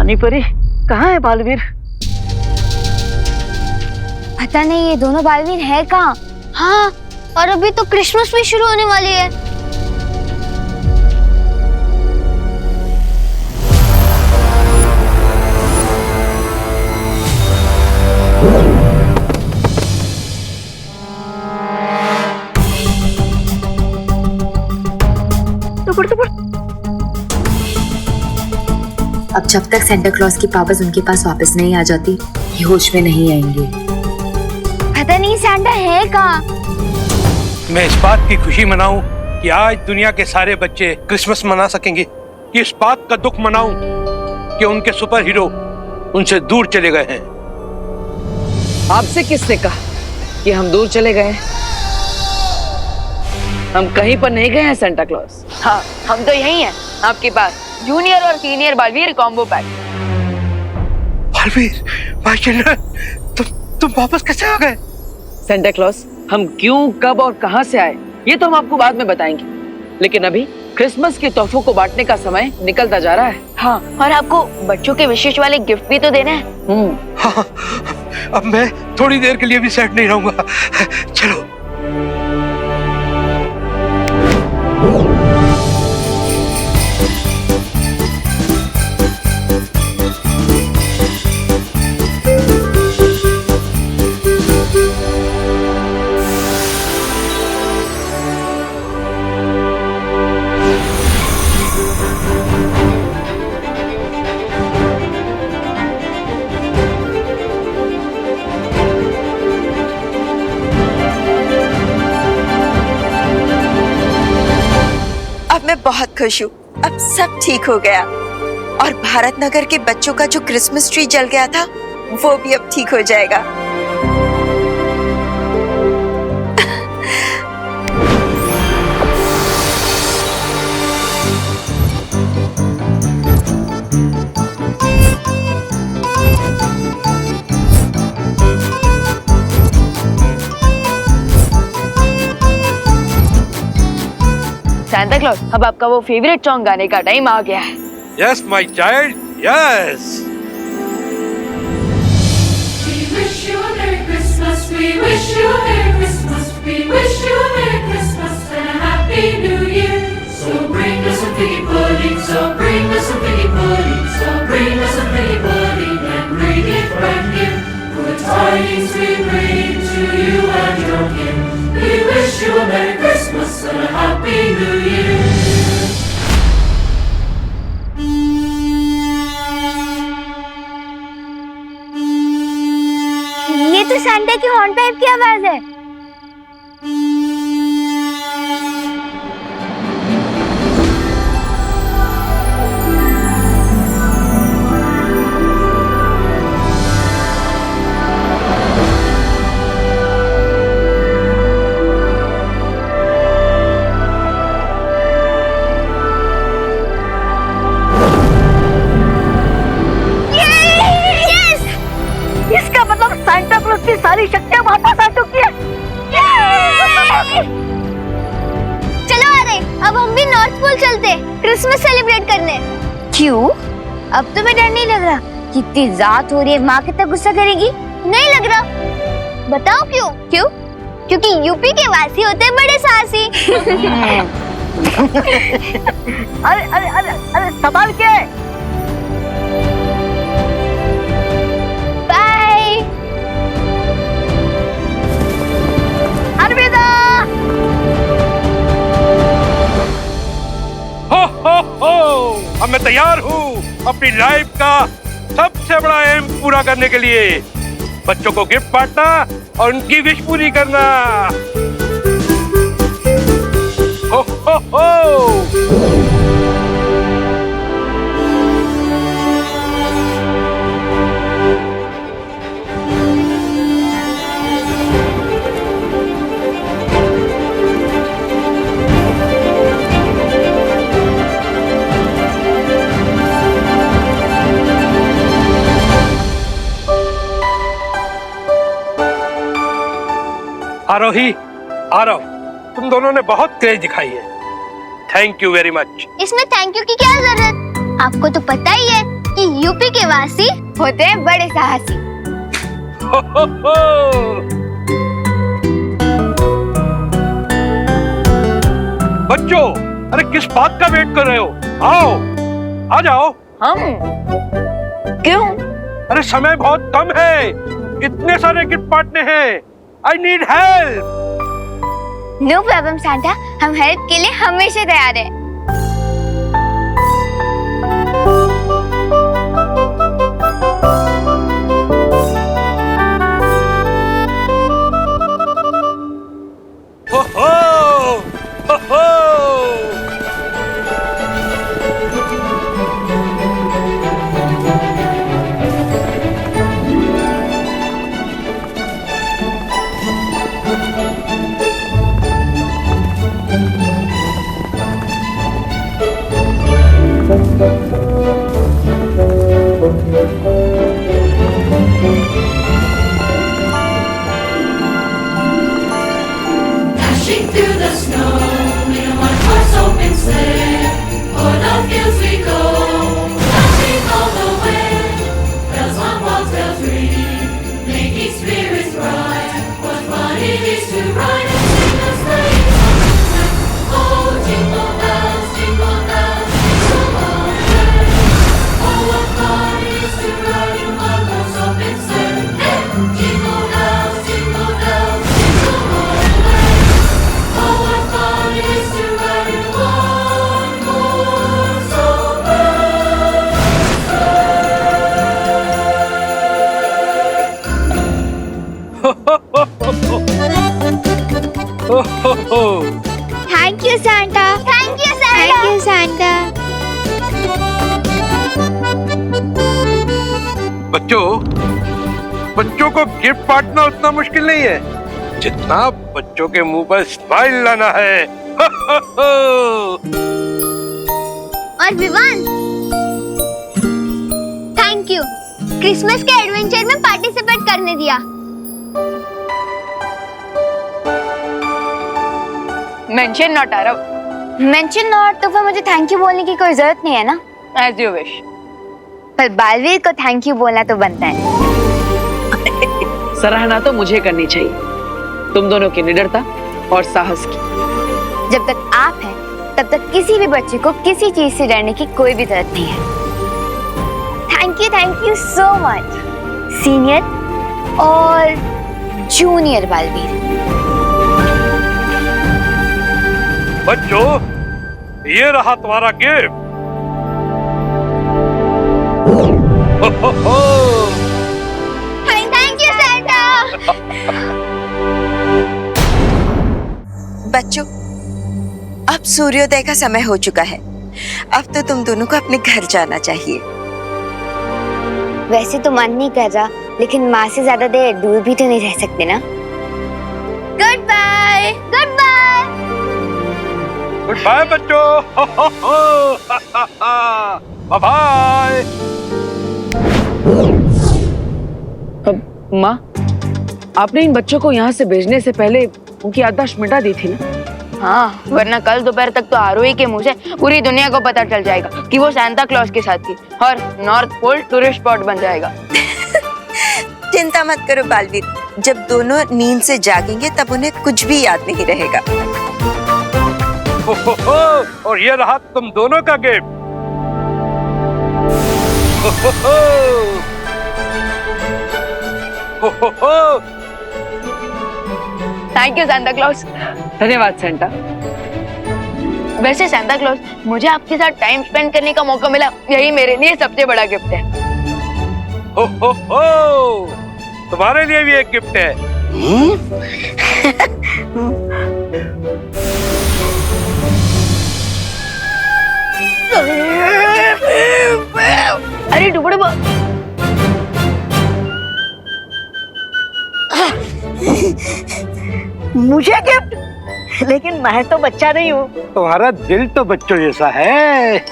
पानी परी कहाँ है बालवीर? पता नहीं ये दोनों बालवीर है कहाँ। हाँ, और अभी तो क्रिसमस भी शुरू होने वाली है। अब जब तक सेंटा क्लॉज की पावर्स उनके पास वापस नहीं आ जाती, ये होश में नहीं आएंगे। पता नहीं सैंटा है कहाँ। मैं इस बात की खुशी मनाऊं कि आज दुनिया के सारे बच्चे क्रिसमस मना सकेंगे, कि इस बात का दुख मनाऊं कि उनके सुपर हीरो उनसे दूर चले गए हैं। आपसे किसने कहा कि हम दूर चले गए हैं? हम कहीं पर नहीं गए हैं सेंटा क्लॉज। हाँ, हम तो यही हैं आपके पास, जूनियर और senior Baalveer combo pack. Baalveer, my children, तुम वापस कैसे आ गए? सेंटा क्लॉज, हम क्यों, कब और कहां से आए ये तो हम आपको बाद में बताएंगे, लेकिन अभी क्रिसमस के तोहफों को बांटने का समय निकलता जा रहा है। हाँ, और आपको बच्चों के विशेष वाले गिफ्ट भी तो देने हैं। हाँ, अब मैं थोड़ी देर के लिए भी सेट नहीं रहूंगा। चलो। अब मैं बहुत खुश हूँ, अब सब ठीक हो गया और भारत नगर के बच्चों का जो क्रिसमस ट्री जल गया था वो भी अब ठीक हो जाएगा। सैंटा क्लॉज, अब आपका वो फेवरेट सॉन्ग गाने का टाइम आ गया है। Yes, my child. Yes. We wish you a Merry Christmas. We wish you a Merry Christmas. We wish you a Merry Christmas and a Happy New Year. So bring us some figgy pudding. So bring us some figgy pudding. So bring us some figgy pudding and bring it right here. Good tidings we bring to you and your kin. We wish you a Merry Christmas and a Happy New Year. ये तो Santa की horn pipe की आवाज है। इसका मतलब Santa clause की सारी शक्तियां वापस आ चुकी है। चलो आ रहे, अब हम भी नॉर्थ पोल चलते क्रिसमस सेलिब्रेट करने। क्यों? अब तो मैं डर नहीं लग रहा। कितनी रात हो रही है, माँ कितना गुस्सा करेगी। नहीं लग रहा। बताओ क्यों? क्यों? क्योंकि यूपी के वासी होते हैं बड़े साहसी। अरे अरे अरे अरे संभाल के। बाय। अलविदा। हो, अब मैं तैयार हूँ अपनी लाइफ का सबसे बड़ा एम पूरा करने के लिए, बच्चों को गिफ्ट बांटना और उनकी विश पूरी करना। हो। आरोही, आरव, तुम दोनों ने बहुत क्रेज दिखाई है। Thank you very much. इसमें थैंक यू की क्या जरूरत? आपको तो पता ही है कि कि यूपी के वासी होते हैं बड़े साहसी। हो, हो, हो। बच्चों, अरे किस बात का वेट कर रहे हो? आओ, आ जाओ। हम क्यों? अरे समय बहुत कम है, इतने सारे गिफ्ट बांटने हैं। I need help. No problem Santa, हम हेल्प के लिए हमेशा तैयार हैं। हो हो, हो हो। Dashing through the snow in a one-horse open sleigh. O'er the fields we go, laughing all the way. Bells on walls, bells ring, making spirits bright. What fun it is to ride and sing a sleighing song tonight. Oh, jingle bells, jingle all the way. Oh, what fun it is to ride in a one-horse open sleigh. Hey! Jingle bells, jingle all the way. Oh, what fun it is to ride in one-horse open हो, ho, हो। Thank you Santa. Thank you Santa. Thank you Santa. बच्चों को gift बांटना उतना मुश्किल नहीं है जितना बच्चों के मुंह पर स्माइल लाना है। हो, हो, हो। और विवान, थैंक यू क्रिसमस के एडवेंचर में पार्टिसिपेट करने दिया। Mention not Aarav. Mention not तो फिर मुझे थैंक यू बोलने की कोई जरूरत नहीं है ना। As you wish. पर बालवीर को थैंक यू बोलना तो बनता है। सराहना तो मुझे करनी चाहिए, तुम दोनों की निडरता और साहस की। जब तक आप हैं तब तक किसी भी बच्चे को किसी चीज से डरने की कोई भी जरूरत नहीं है। Thank you so much senior और जूनियर बालवीर। बच्चों, ये रहा तुम्हारा गिफ्ट। हो, हो, हो। Thank you Santa. बच्चों, अब सूर्योदय का समय हो चुका है। अब तो तुम दोनों को अपने घर जाना चाहिए। वैसे तो मन नहीं कर रहा, लेकिन माँ से ज्यादा देर दूर भी तो नहीं रह सकते ना। Good bye. Good bye. Good bye बच्चों। Ho, ho, ho. Bye bye. अब माँ, आपने इन बच्चों को यहाँ से भेजने से पहले उनकी याददाश्त मिटा दी थी ना? हाँ, वरना कल दोपहर तक तो आरोही के मुंह से पूरी दुनिया को पता चल जाएगा कि वो सांता क्लॉज के साथ थी और नॉर्थ पोल टूरिस्ट स्पॉट बन जाएगा। चिंता मत करो बालवीर, जब दोनों नींद से जागेंगे तब उन्हें कुछ भी याद नहीं रहेगा। हो, हो, हो। और ये रहा तुम दोनों का गिफ्ट। हो, हो, हो। हो, हो, हो। Thank you Santa clause. धन्यवाद सेंटा। वैसे सांता क्लॉज, मुझे आपके साथ टाइम स्पेंड करने का मौका मिला, यही मेरे लिए सबसे बड़ा गिफ्ट है। हो, हो, हो। तुम्हारे लिए भी एक गिफ्ट है। अरे डुबड़ मुझे गिफ्ट? लेकिन मैं तो बच्चा नहीं हूँ। तुम्हारा दिल तो बच्चों जैसा है।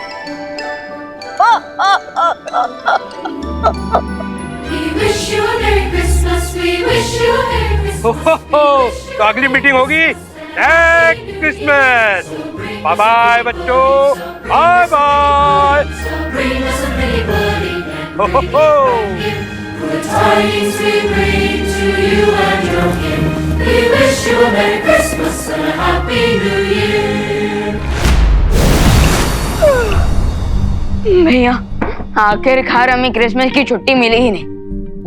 We wish you a Merry Christmas. We wish you a Merry Christmas. हो, हो, हो। तो अगली मीटिंग होगी नेक्स्ट क्रिसमस। बाय बाय बच्चों, bye bye. So bring us a pretty pudding. हो हो हो। Good tidings we bring to you and your kin. We wish you a Merry Christmas and a Happy New Year. भैया आखिरकार हमें Christmas की छुट्टी मिली ही नहीं।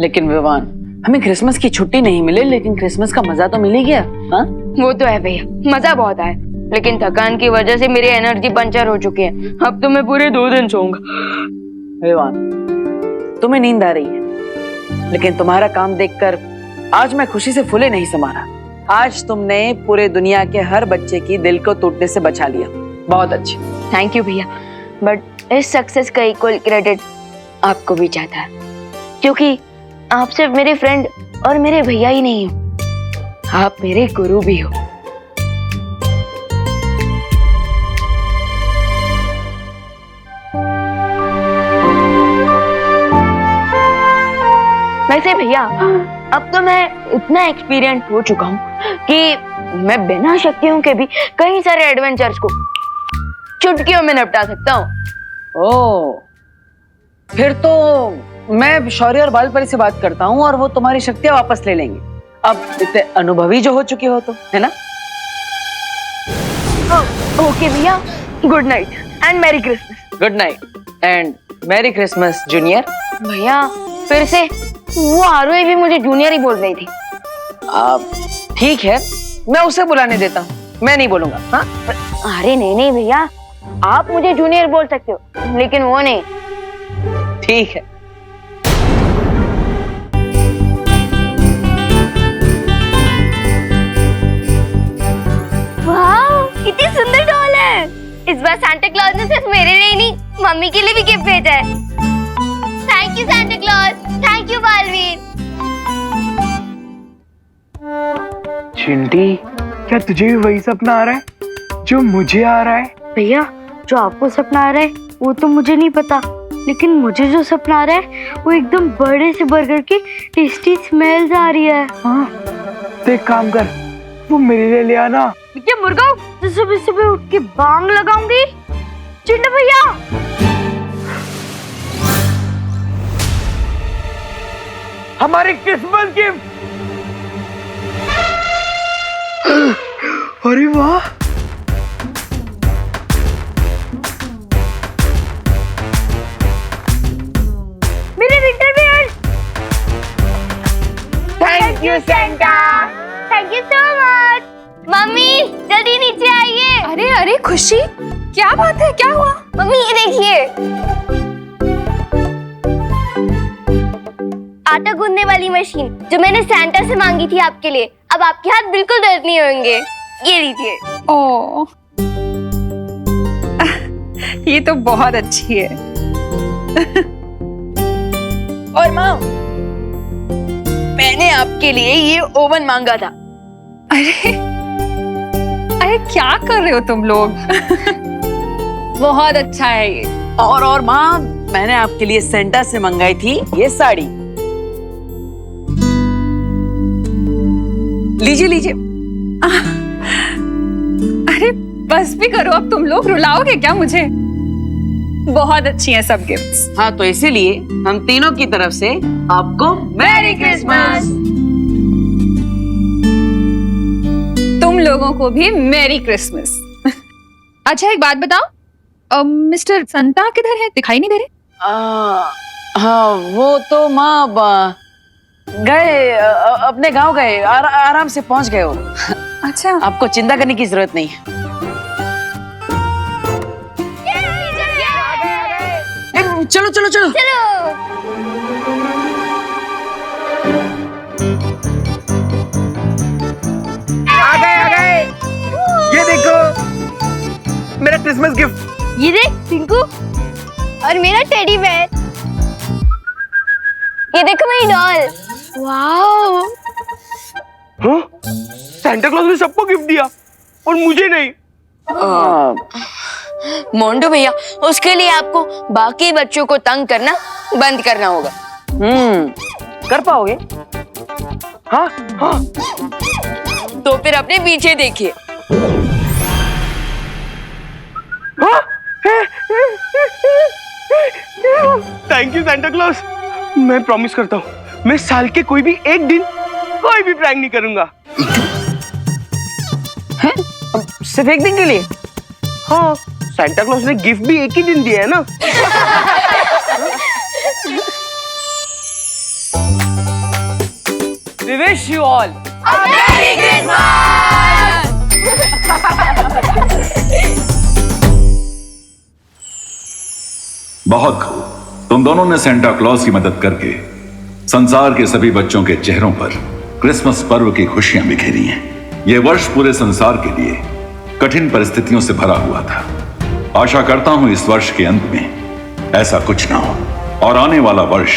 लेकिन विवान, हमें क्रिसमस की छुट्टी नहीं मिले, लेकिन क्रिसमस का मजा तो मिल ही गया। हाँ? वो तो है भैया, मजा बहुत आया, लेकिन थकान की वजह से मेरी एनर्जी पंचर हो चुकी है। अब तो मैं पूरे 2 दिन सोऊंगा। विवान, तुम्हें नींद आ रही है, लेकिन तुम्हारा काम देखकर आज मैं खुशी से फूले नहीं समा रहा। आज तुमने पूरे दुनिया के हर बच्चे की दिल को टूटने से बचा लिया। बहुत अच्छी। थैंक यू भैया, बट इस सक्सेस का इक्वल क्रेडिट आपको भी जाता है, क्योंकि आप सिर्फ मेरे फ्रेंड और मेरे भैया ही नहीं हो, आप मेरे गुरु भी हो। वैसे भैया, अब तो मैं इतना एक्सपीरियंस हो चुका हूँ कि मैं बिना शक्तियों के भी कई सारे एडवेंचर्स को चुटकियों में निपटा सकता हूँ। ओह, फिर तो मैं शौर्य और बालपरी से बात करता हूँ और वो तुम्हारी शक्तियां वापस ले लेंगे। अब इतने अनुभवी जो हो चुके हो तो, है ना? ओके भैया, good night and merry Christmas. Good night and merry Christmas junior. भैया फिर से वो आरोही भी मुझे जूनियर ही बोल रही थी। ठीक है, मैं उसे बुलाने देता हूँ, मैं नहीं बोलूंगा। हाँ? अरे नहीं नहीं भैया, आप मुझे जूनियर बोल सकते हो, लेकिन वो नहीं। ठीक है। वाह, कितनी सुंदर डॉल है। इस बार सांता क्लॉज ने सिर्फ मेरे लिए ही नहीं, मम्मी के लिए भी गिफ्ट भेजा है। Thank you Santa Claus, thank you Baalveer. Chinti, क्या तुझे भी वही सपना आ रहा है जो मुझे आ रहा है? भैया, जो आपको सपना आ रहा है वो तो मुझे नहीं पता, लेकिन मुझे जो सपना आ रहा है वो एकदम बड़े से बर्गर की टेस्टी स्मेल्स आ रही है। हाँ, तो एक काम कर, वो मेरे लिए ले आना। क्या मुर्गा, तो सुबह सुबह उठ के बांग लगाऊंगी। चिंटू भैया, हमारी क्रिसमस गिफ्ट। अरे वाह, मेरे winter wears. Thank you Santa, thank you so much. Mummy जल्दी नीचे आइए। अरे अरे खुशी, क्या बात है, क्या हुआ? मम्मी ये देखिए, आटा गूंदने वाली मशीन जो मैंने सैंटा से मांगी थी आपके लिए। अब आपके हाथ बिल्कुल दर्द नहीं होंगे। ये लीजिए। ओह, ये तो बहुत अच्छी है। और माँ, मैंने आपके लिए ये ओवन मांगा था। अरे अरे क्या कर रहे हो तुम लोग? बहुत अच्छा है ये। और माँ, मैंने आपके लिए सेंटा से मंगाई थी ये साड़ी। लीजिए लीजिए। अरे बस भी करो, अब तुम लोग रुलाओगे क्या मुझे? बहुत अच्छी हैं सब गिफ्ट्स। हाँ, तो इसीलिए हम तीनों की तरफ से आपको मैरी क्रिसमस। तुम लोगों को भी मैरी क्रिसमस। अच्छा एक बात बताओ, मिस्टर संता किधर है? दिखाई नहीं दे रहे। हाँ, वो तो माँ गए, अपने गांव गए, आराम से पहुंच गए वो। अच्छा, आपको चिंता करने की जरूरत नहीं है। चलो चलो चलो। आ गए। ये देखो मेरा क्रिसमस गिफ्ट। ये देख पिंकू, और मेरा टेडी बेयर। ये देखो मेरी डॉल। वाओ, हाँ? सैंटा क्लॉज ने सबको गिफ्ट दिया और मुझे नहीं। मोंटू भैया, उसके लिए आपको बाकी बच्चों को तंग करना बंद करना होगा। कर पाओगे? हाँ हाँ। तो फिर अपने पीछे देखिए। हाँ? Thank you Santa Claus. मैं प्रॉमिस करता हूँ मैं साल के कोई भी एक दिन कोई भी प्रैंक नहीं करूंगा। सिर्फ एक दिन के लिए? हाँ, सेंटा क्लॉज ने गिफ्ट भी एक ही दिन दिया है ना। We wish you all बहुत खूब। तुम दोनों ने सेंटा क्लॉज की मदद करके संसार के सभी बच्चों के चेहरों पर क्रिसमस पर्व की खुशियां बिखेरी हैं। यह वर्ष पूरे संसार के लिए कठिन परिस्थितियों से भरा हुआ था। आशा करता हूं इस वर्ष के अंत में ऐसा कुछ ना हो और आने वाला वर्ष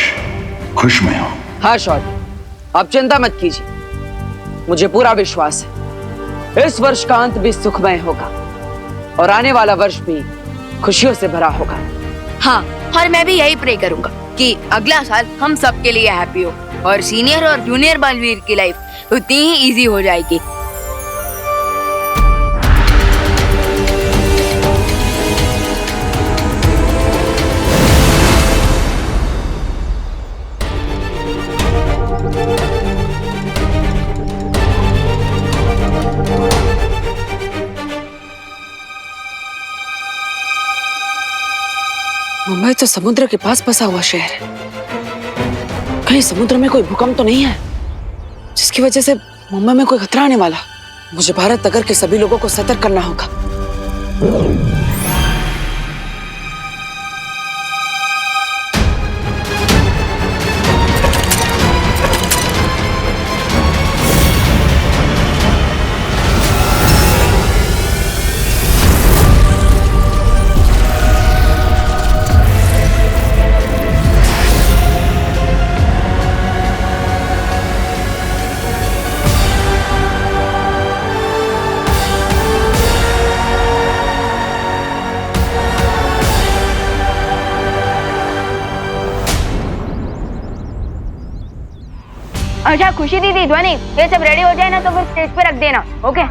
खुशमय हो। हाँ शॉर्ट, आप चिंता मत कीजिए, मुझे पूरा विश्वास है इस वर्ष का अंत भी सुखमय होगा और आने वाला वर्ष भी खुशियों से भरा होगा। हाँ, और मैं भी यही प्रे करूंगा कि अगला साल हम सबके लिए हैप्पी हो और सीनियर और जूनियर बालवीर की लाइफ उतनी ही इजी हो जाएगी। मुंबई तो समुद्र के पास बसा हुआ शहर है। कहीं समुद्र में कोई भूकंप तो नहीं है जिसकी वजह से मुंबई में कोई खतरा आने वाला? मुझे भारत नगर के सभी लोगों को सतर्क करना होगा। अच्छा खुशी दीदी, ध्वनि, ये सब रेडी हो जाए ना तो फिर स्टेज पे रख देना, ओके?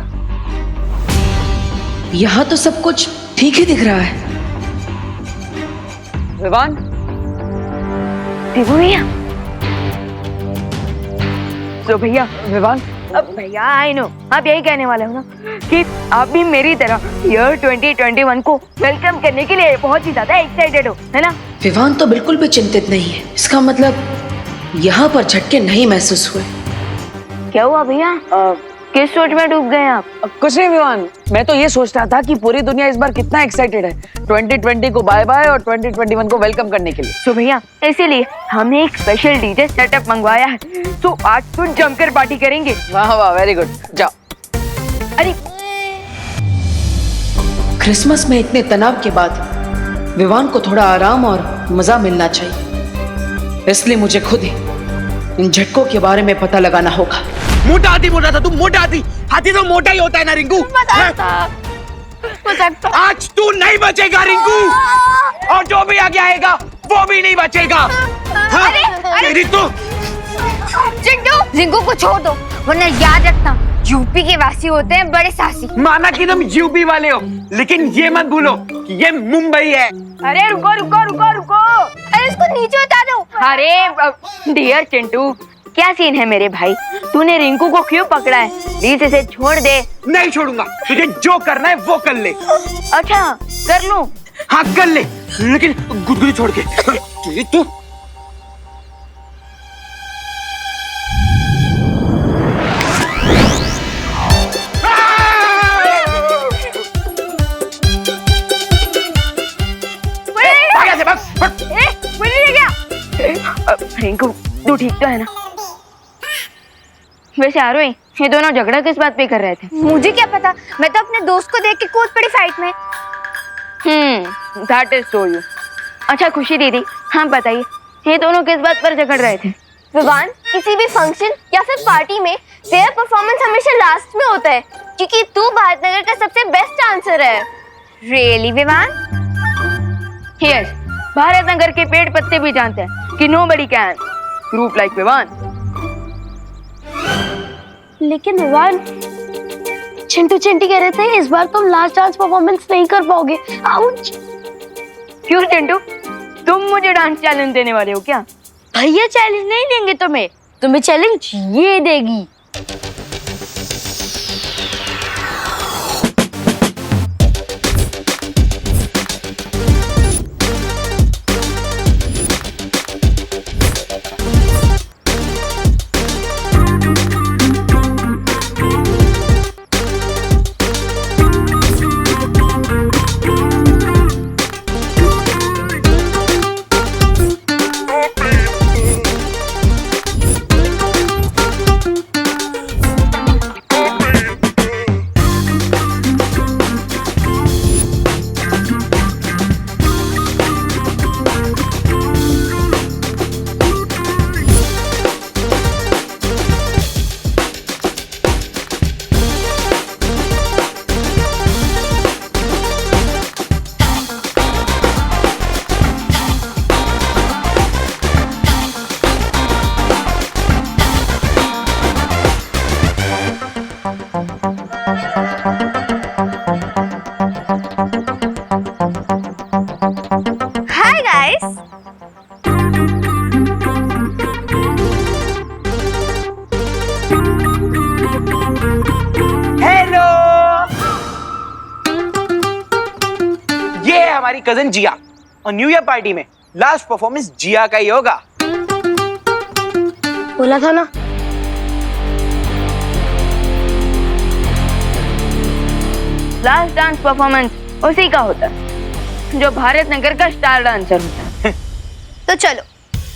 यहाँ तो सब कुछ ठीक ही दिख रहा है। विवान, देखो भैया। तो भैया विवान, अब भैया आई नो आप यही कहने वाले हो ना कि आप भी मेरी तरह ईयर 2021 को वेलकम करने के लिए बहुत ही ज्यादा एक्साइटेड हो, है ना? विवान तो बिल्कुल भी चिंतित नहीं है। इसका मतलब यहाँ पर झटके नहीं महसूस हुए। क्या हुआ भैया? किस सोच में डूब गए आप? कुछ नहीं विवान, मैं तो ये सोच रहा था कि पूरी दुनिया इस बार कितना एक्साइटेड है 2020 को बाय बाय और 2021 को वेलकम करने के लिए। तो भैया इसीलिए हमने एक स्पेशल डीजे सेटअप मंगवाया है, तो आज तो जमकर पार्टी करेंगे। वाह वाह, वेरी गुड, जाओ। अरे क्रिसमस में इतने तनाव के बाद विवान को थोड़ा आराम और मजा मिलना चाहिए, इसलिए मुझे खुद ही इन झटकों के बारे में पता लगाना होगा। मोटा था तू, मोटा हाथी तो मोटा ही होता है ना रिंकू। आज तू नहीं बचेगा रिंकू, और जो भी आगे आएगा वो भी नहीं बचेगा। हाँ? मेरी तो जिंकू को छोड़ दो, वरना याद रखना यूपी के वासी होते हैं बड़े साहसी। माना कि तुम यूपी वाले हो, लेकिन ये मत भूलो कि ये मुंबई है। अरे रुको रुको रुको रुको, अरे इसको नीचे उतार दो। अरे डियर चिंटू, क्या सीन है मेरे भाई? तूने रिंकू को क्यों पकड़ा है? प्लीज इसे छोड़ दे। नहीं छोड़ूंगा, तुझे जो करना है वो कर ले। अच्छा कर लूं? हाँ कर ले, लेकिन गुदगुदी छोड़ के। तू रिंकू तू ठीक तो है ना? वैसे आरोही, ये दोनों झगड़ा किस बात पे कर रहे थे? मुझे क्या पता, मैं तो अपने दोस्त को देख के कूद पड़ी फाइट में। That is so you. अच्छा खुशी दीदी, हाँ बताइए, ये दोनों किस बात पर झगड़ रहे थे? विवान, किसी भी फंक्शन या फिर पार्टी में तेरा परफॉर्मेंस हमेशा लास्ट में होता है, क्योंकि तू भारत नगर का सबसे बेस्ट डांसर है। रियली विवान? यस, भारत नगर के पेड़ पत्ते भी जानते हैं कि nobody can group like Vivaan. लेकिन विवान, चिंटू चिंटी कह रहे थे इस बार तुम लास्ट डांस परफॉर्मेंस नहीं कर पाओगे। आउच! क्यों चिंटू, तुम मुझे डांस चैलेंज देने वाले हो क्या? भैया चैलेंज नहीं देंगे तुम्हें, तुम्हें चैलेंज ये देगी। Hi guys. हेलो, ये है हमारी कजन जिया और न्यू ईयर पार्टी में लास्ट परफॉर्मेंस जिया का ही होगा। बोला था ना। लास्ट डांस परफॉर्मेंस उसी का होता है जो भारत नगर का स्टार डांसर होता है। तो चलो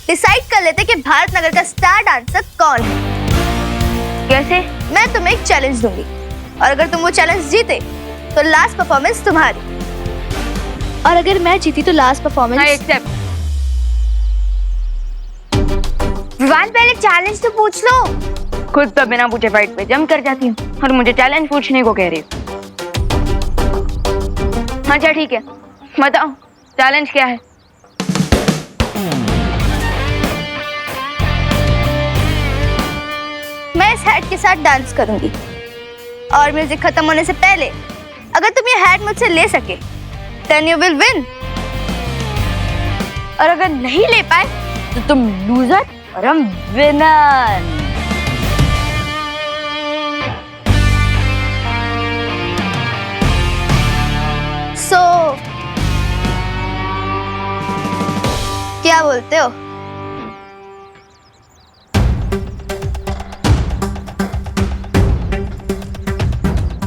डिसाइड कर लेते कि भारत नगर का स्टार डांसर कौन है। कैसे? मैं तुम्हें एक चैलेंज दूंगी और अगर तुम वो चैलेंज जीते तो लास्ट परफॉर्मेंस तुम्हारी, और अगर मैं जीती तो last performance I accept. Vivaan पहले चैलेंज तो पूछ लो। खुद तो बिना पूछे फाइट पे जंप कर जाती हूँ और मुझे चैलेंज पूछने को कह रही हो। अच्छा ठीक है, बताओ चैलेंज क्या है? मैं इस हैट के साथ डांस करूंगी और म्यूजिक खत्म होने से पहले अगर तुम ये हैट मुझसे ले सके देन यू विल विन, और अगर नहीं ले पाए तो तुम लूजर और हम विनर। सो क्या बोलते हो?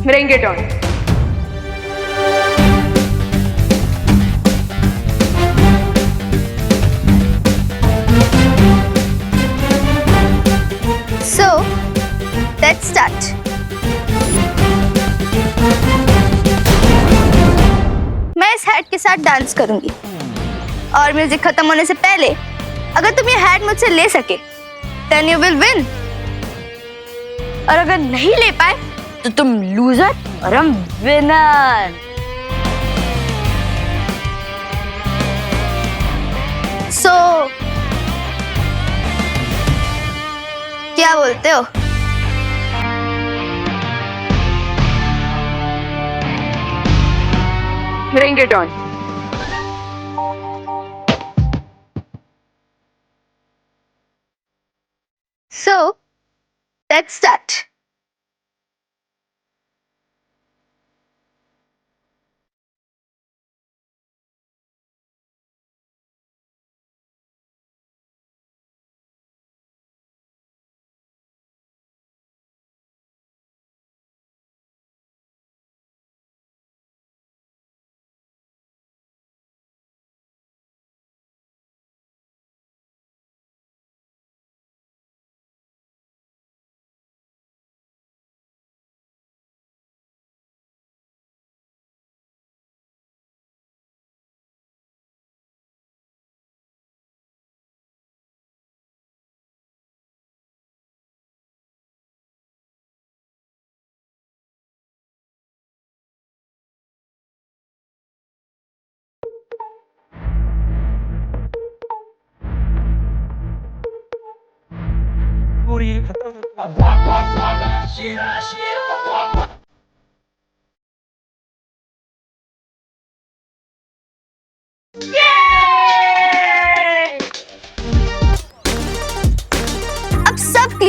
Bring it on. So, let's start. मैं इस हैट के साथ डांस करूंगी और म्यूजिक खत्म होने से पहले अगर तुम ये हैट मुझसे ले सके then you will win, और अगर नहीं ले पाए तो तुम लूजर और हम विनर। सो क्या बोलते हो? Bring it on. So let's start.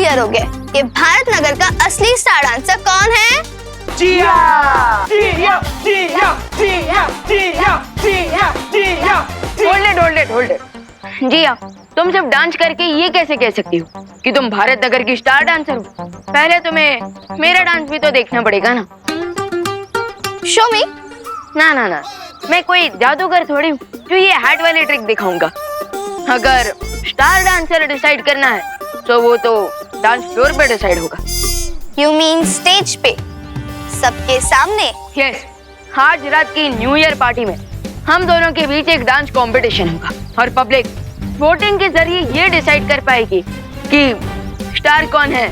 Clear हो गया कि भारत नगर का असली स्टार डांसर कौन है। जिया जिया जिया जिया जिया जिया जिया। Hold it. जिया, तुम सिर्फ डांस करके ये कैसे कह सकती हो कि तुम भारत नगर की स्टार डांसर हो? पहले तुम्हें मेरा डांस भी तो देखना पड़ेगा ना। शो मी। ना, मैं कोई जादूगर थोड़ी हूँ जो ये हार्ट वाली ट्रिक दिखाऊंगा। अगर स्टार डांसर डिसाइड करना है तो वो तो डांस फ्लोर पे डिसाइड होगा। यू मीन स्टेज पे सबके सामने? यस, आज रात की न्यू ईयर पार्टी में हम दोनों के बीच एक डांस कंपटीशन होगा और पब्लिक वोटिंग के जरिए ये डिसाइड कर पाएगी कि स्टार कौन है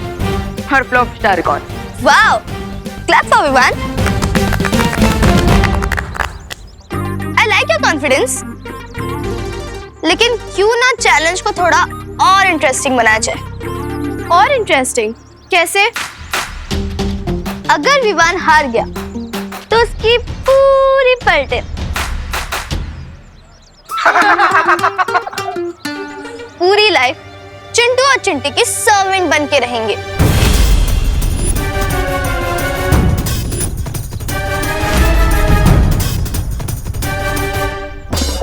और फ्लॉप स्टार कौन। Wow, clap for Vivaan. I like your confidence. लेकिन क्यों ना चैलेंज को थोड़ा और इंटरेस्टिंग बनाया जाए। और इंटरेस्टिंग कैसे? अगर विवान हार गया तो उसकी पूरी पलटे पूरी लाइफ चिंटू और चिंटी की सर्वेंट बन के रहेंगे।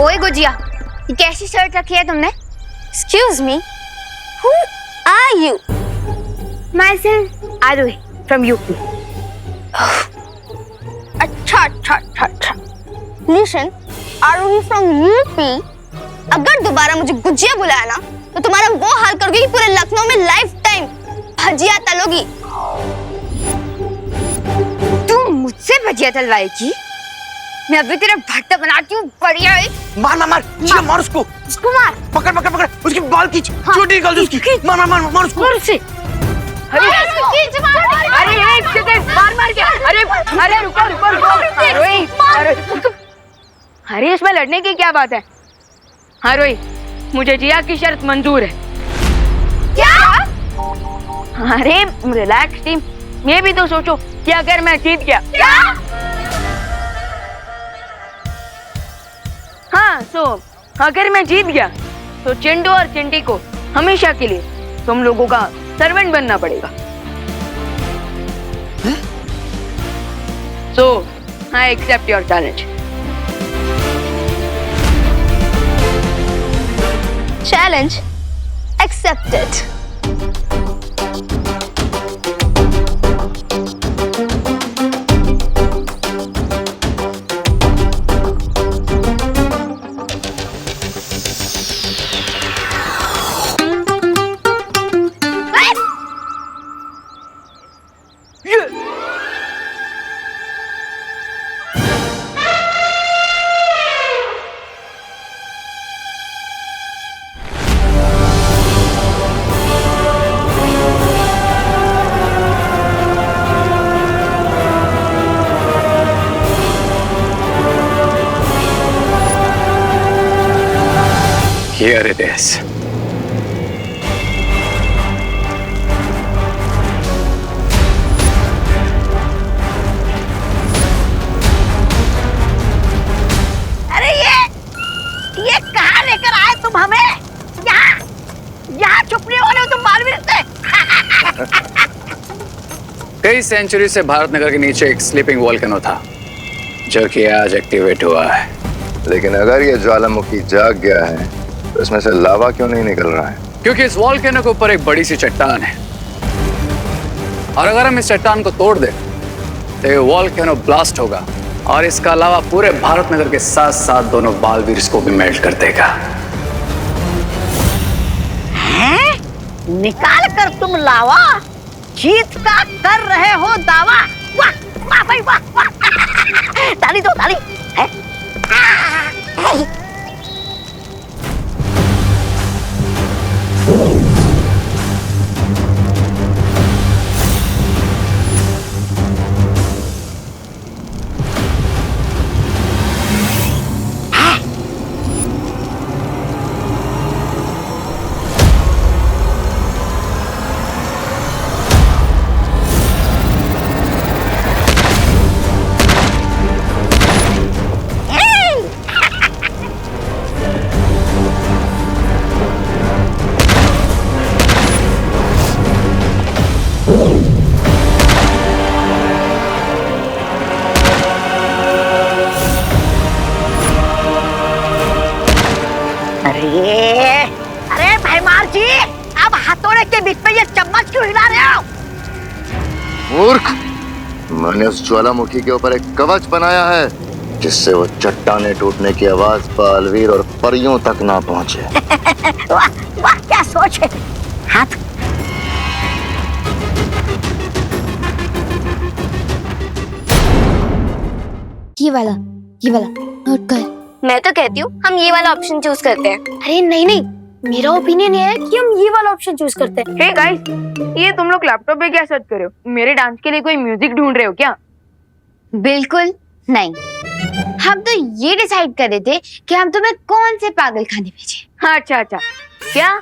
ओए गुजिया, ये कैसी शर्ट रखी है तुमने? Excuse me, who are you? Myself Arohi from UP. अच्छा। Listen, Arohi from UP. अगर दोबारा मुझे गुजिया बुलाया ना तो तुम्हारा वो हाल करोगे कि पूरे लखनऊ में लाइफ टाइम भजिया तलोगी। तुम मुझसे भजिया तलवाएगी? मैं अभी तेरा भट्टा बनाती हूँ। बढ़िया है। मार उसको। उसको मार। पकड़ उसकी बाल खींच। चोटी निकाल दे उसकी। मार उसको। मार उसे। अरे एक सेकंड, मार क्या? अरे रुको। अरे इसमें लड़ने की क्या बात है? हाँ रोही, मुझे जिया की शर्त मंजूर है। क्या? अरे रिलैक्स टीम, ये भी तो सोचो कि अगर मैं जीत गया। क्या? हाँ, अगर मैं जीत गया तो चिंटू और चिंटी को हमेशा के लिए तुम लोगों का सर्वेंट बनना पड़ेगा। So, I accept your challenge. Challenge accepted. Here it is. अरे ये कहाँ लेकर आए तुम हमें? यहाँ छुपने वाले हो तुम बालवीर से। कई सेंचुरी से भारत नगर के नीचे एक स्लीपिंग वोल्केनो था जो कि आज एक्टिवेट हुआ है। लेकिन अगर ये ज्वालामुखी जाग गया है तो इसमें से लावा क्यों नहीं निकल रहा है? क्योंकि इस वोल्केनो के ऊपर एक बड़ी सी चट्टान है और अगर हम इस चट्टान को तोड़ दें तो ये वोल्केनो ब्लास्ट होगा और इसका अलावा पूरे भारत नगर के साथ साथ दोनों बालवीर को भी मेल्ट कर देगा। हैं? निकाल कर तुम लावा, जीत का कर रहे हो दावा। वाह वाह भाई वाह। ताली दो ताली। सरदार जी, अब हथौड़े के बीच में ये चम्मच क्यों हिला रहे हो? मूर्ख, मैंने उस ज्वालामुखी के ऊपर एक कवच बनाया है जिससे वो चट्टाने टूटने की आवाज बालवीर और परियों तक ना पहुंचे। वाह वाह, क्या सोच है। हाथ ये वाला नोट कर। मैं तो कहती हूँ हम ये वाला ऑप्शन चूज करते हैं। अरे नहीं नहीं, मेरा ओपिनियन ये है कि हम ये वाला ऑप्शन चूज करते हैं। हे गाइस, ये तुम लोग लैपटॉप पे क्या सर्च कर रहे हो? मेरे डांस के लिए कोई म्यूजिक ढूंढ रहे हो क्या? बिल्कुल नहीं, हम तो ये डिसाइड कर रहे थे कि हम तुम्हें कौन से पागल खाने भेजे। अच्छा अच्छा, क्या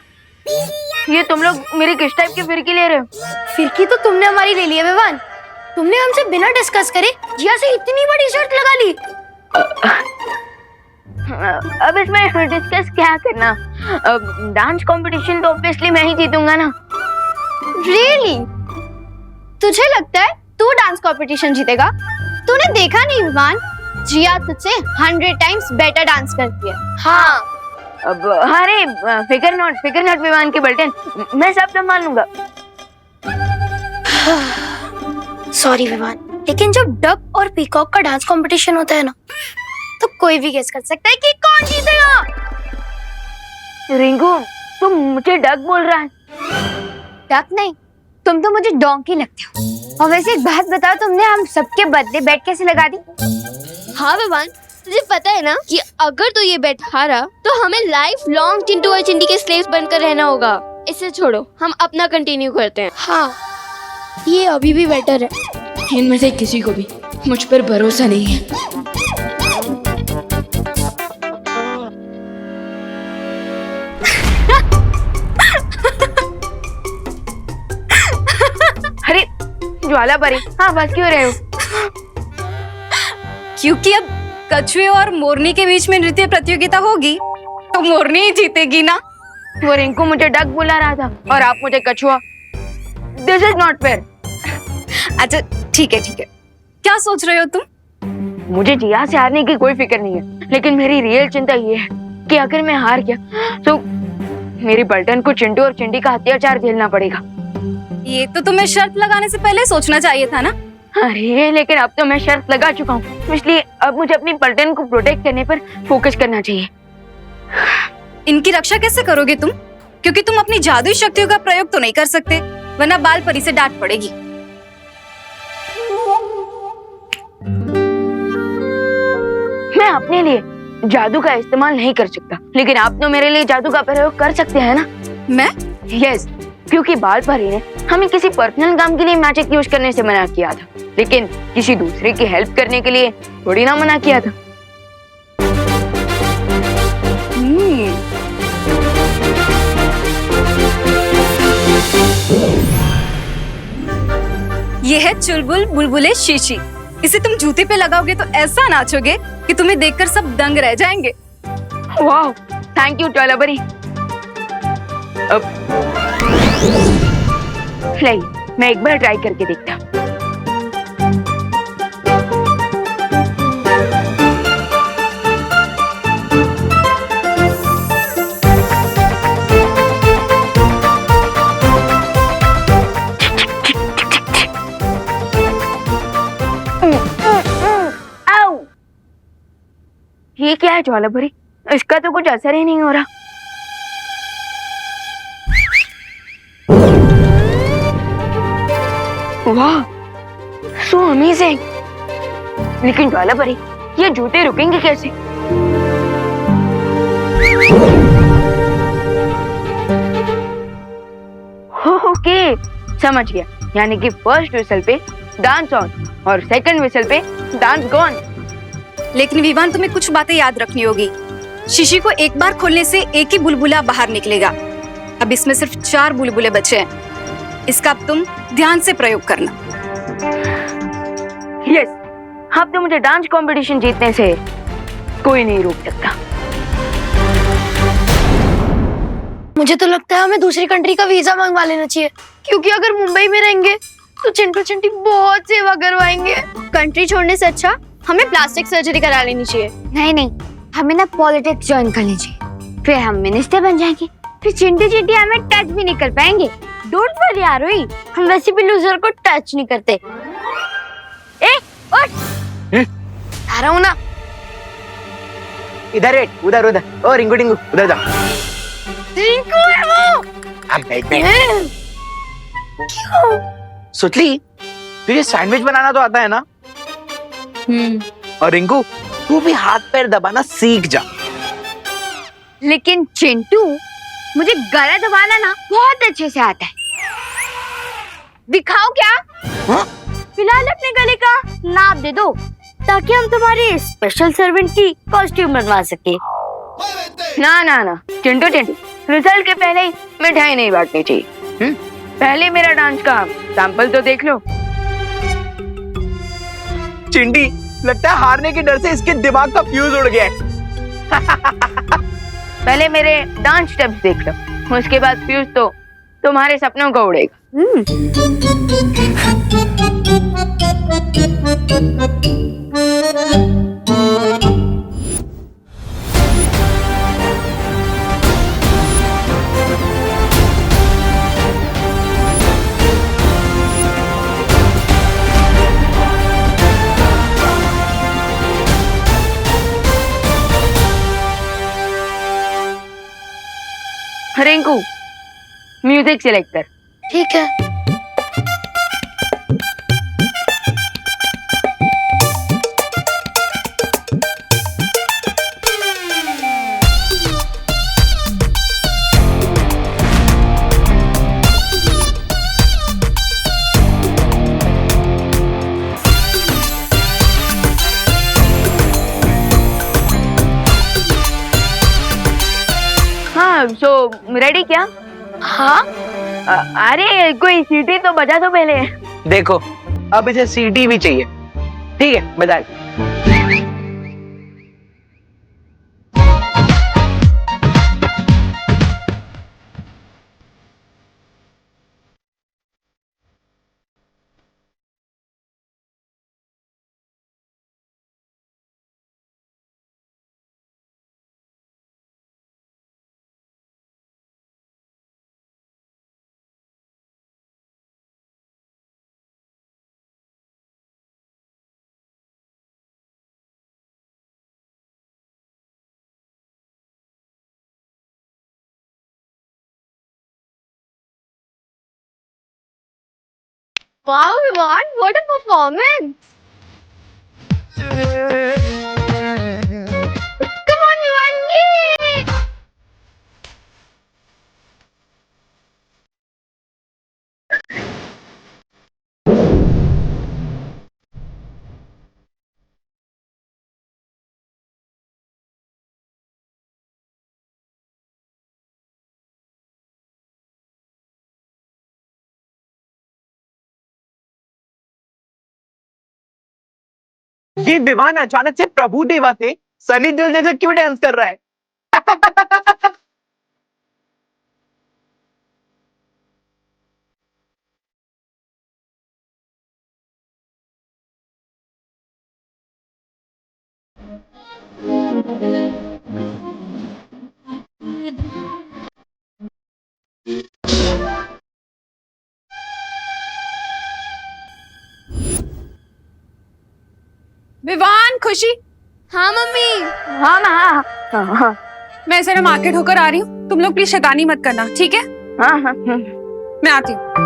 ये तुम लोग मेरी किस टाइप की फिरकी ले रहे हो? फिरकी तो तुमने हमारी ले ली है विवान। तुमने हमसे बिना डिस्कस करे जिया से इतनी बड़ी शर्त लगा ली। अब इसमें डिस्कस क्या करना? डांस कंपटीशन तो ऑब्वियसली मैं ही जीतूंगा ना। रियली? तुझे लगता है तू डांस कंपटीशन जीतेगा? तूने देखा नहीं विवान, जिया तुझसे 100 टाइम्स बेटर डांस करती है। हाँ। अब अरे फिकर नॉट विवान के बल्टन, मैं सब संभाल लूंगा। सॉरी विवान, लेकिन जब डक और पीकॉक का डांस कंपटीशन होता है ना, तो कोई भी गेस कर सकता है कि कौन जीतेगा। रिंकू, तुम मुझे डक बोल रहा है? डक नहीं, तुम तो मुझे डोंकी लगते हो। और वैसे एक बात बताओ, तुमने हम सबके बदले बेट कैसे लगा दी? हाँ विवान, तुझे पता है ना कि अगर तू ये बेट हारा तो हमें लाइफ लॉन्ग चिंटू और चिंटी के स्लेव्स बनकर रहना होगा। इसे छोड़ो, हम अपना कंटिन्यू करते हैं। हाँ, ये अभी भी बेटर है। इनमें से किसी को भी मुझ पर भरोसा नहीं है। अरे ज्वाला परी, हाँ बस क्यों रहे हो? क्योंकि अब कछुए और मोरनी के बीच में नृत्य प्रतियोगिता होगी तो मोरनी ही जीतेगी ना। वो रिंकू मुझे डक बुला रहा था और आप मुझे कछुआ। This is not fair. अच्छा ठीक है, क्या सोच रहे हो तुम? मुझे जिया से हारने की कोई फिक्र नहीं है, लेकिन मेरी रियल चिंता ये है कि अगर मैं हार गया तो मेरी बल्टन को चिंटू और चिंटी का अत्याचार झेलना पड़ेगा। ये तो तुम्हें शर्त लगाने से पहले सोचना चाहिए था ना। अरे लेकिन अब तो मैं शर्त लगा चुका हूँ, इसलिए अब मुझे अपनी पलटन को प्रोटेक्ट करने पर फोकस करना चाहिए। इनकी रक्षा कैसे करोगे तुम? क्योंकि तुम अपनी जादुई शक्तियों का प्रयोग तो नहीं कर सकते, वरना बाल परी से डांट पड़ेगी। मैं अपने लिए जादू का इस्तेमाल नहीं कर सकता, लेकिन आप तो मेरे लिए जादू का प्रयोग कर सकते हैं ना? मैं? यस, क्योंकि बाल परी ने हमें किसी पर्सनल काम के लिए मैजिक यूज करने से मना किया था, लेकिन किसी दूसरे की हेल्प करने के लिए थोड़ी ना मना किया था। ये है चुलबुल बुलबुले शीशी। इसे तुम जूते पे लगाओगे तो ऐसा नाचोगे कि तुम्हें देखकर सब दंग रह जाएंगे। वाह, थैंक यू ज्वाला परी। अब नहीं, मैं एक बार ट्राई करके देखता हूँ। ये क्या है ज्वाला परी? इसका तो कुछ असर ही नहीं हो रहा। वाह, सो अमेजिंग। लेकिन ज्वाला परी, ये जूते रुकेंगे कैसे? ओके, समझ गया। यानी कि फर्स्ट विसल पे डांस ऑन और सेकंड विसल पे डांस गॉन। लेकिन विवान, तुम्हें कुछ बातें याद रखनी होगी। शीशी को एक बार खोलने से एक ही बुलबुला बाहर निकलेगा। अब इसमें सिर्फ 4 बुलबुले बचे हैं। इसका अब तुम ध्यान से प्रयोग करना। यस, अब तो मुझे डांस कंपटीशन जीतने से कोई नहीं रोक सकता। मुझे तो लगता है हमें दूसरी कंट्री का वीजा मंगवा लेना चाहिए, क्योंकि अगर मुंबई में रहेंगे तो चिंटू चिंटी बहुत सेवा करवाएंगे। कंट्री छोड़ने से अच्छा हमें प्लास्टिक सर्जरी करा लेनी चाहिए। नहीं, हमें ना पॉलिटिक्स ज्वाइन करनी चाहिए, फिर हम मिनिस्टर बन जाएंगे। फिर चिंटू चींटी हमें टच भी नहीं कर पाएंगे। डोंट वरी आरोही, हम वैसे भी लूजर को टच नहीं करते। ए उठ, आ रहा हूँ ना। इधर बैठ, उधर उधर। ओ रिंकू टिंकू उधर जा। रिंकू है वो। अब बैठ। क्यों? सुतली, तुझे सैंडविच बनाना तो आता है ना? और रिंकू, तू भी हाथ पैर दबाना सीख जा। लेकिन चिंटू, मुझे गला दबाना ना बहुत अच्छे से आता है। दिखाओ क्या? फिलहाल अपने गले का नाप दे दो ताकि हम तुम्हारे स्पेशल सर्वेंट की कॉस्ट्यूम बनवा सके। ना ना ना चिंटू चिंटू, रिजल्ट के पहले ही मिठाई नहीं बांटनी चाहिए। पहले मेरा डांस का सैंपल तो देख लो। चिंटी, लगता है हारने के डर से इसके दिमाग का फ्यूज उड़ गया है। पहले मेरे डांस स्टेप्स देख लो, उसके बाद फ्यूज तो तुम्हारे सपनों को उड़ेगा। रिंकू, म्यूजिक सिलेक्ट कर। ठीक है। हाँ, सो रेडी क्या? हाँ। अरे कोई सीटी तो बजा दो पहले। देखो, अब इसे सीटी भी चाहिए। ठीक है, बजा। Wow, Vivan, what a performance! Come on, Vivan! Yay! ये विवान अचानक से प्रभु देवा थे, सनी देओल जैसे क्यों डांस कर रहा है? विवान, खुशी। हाँ मम्मी। हाँ हाँ हाँ हाँ। मैं जरा मार्केट होकर आ रही हूँ, तुम लोग प्लीज शैतानी मत करना, ठीक है? हाँ हाँ। मैं आती हूँ।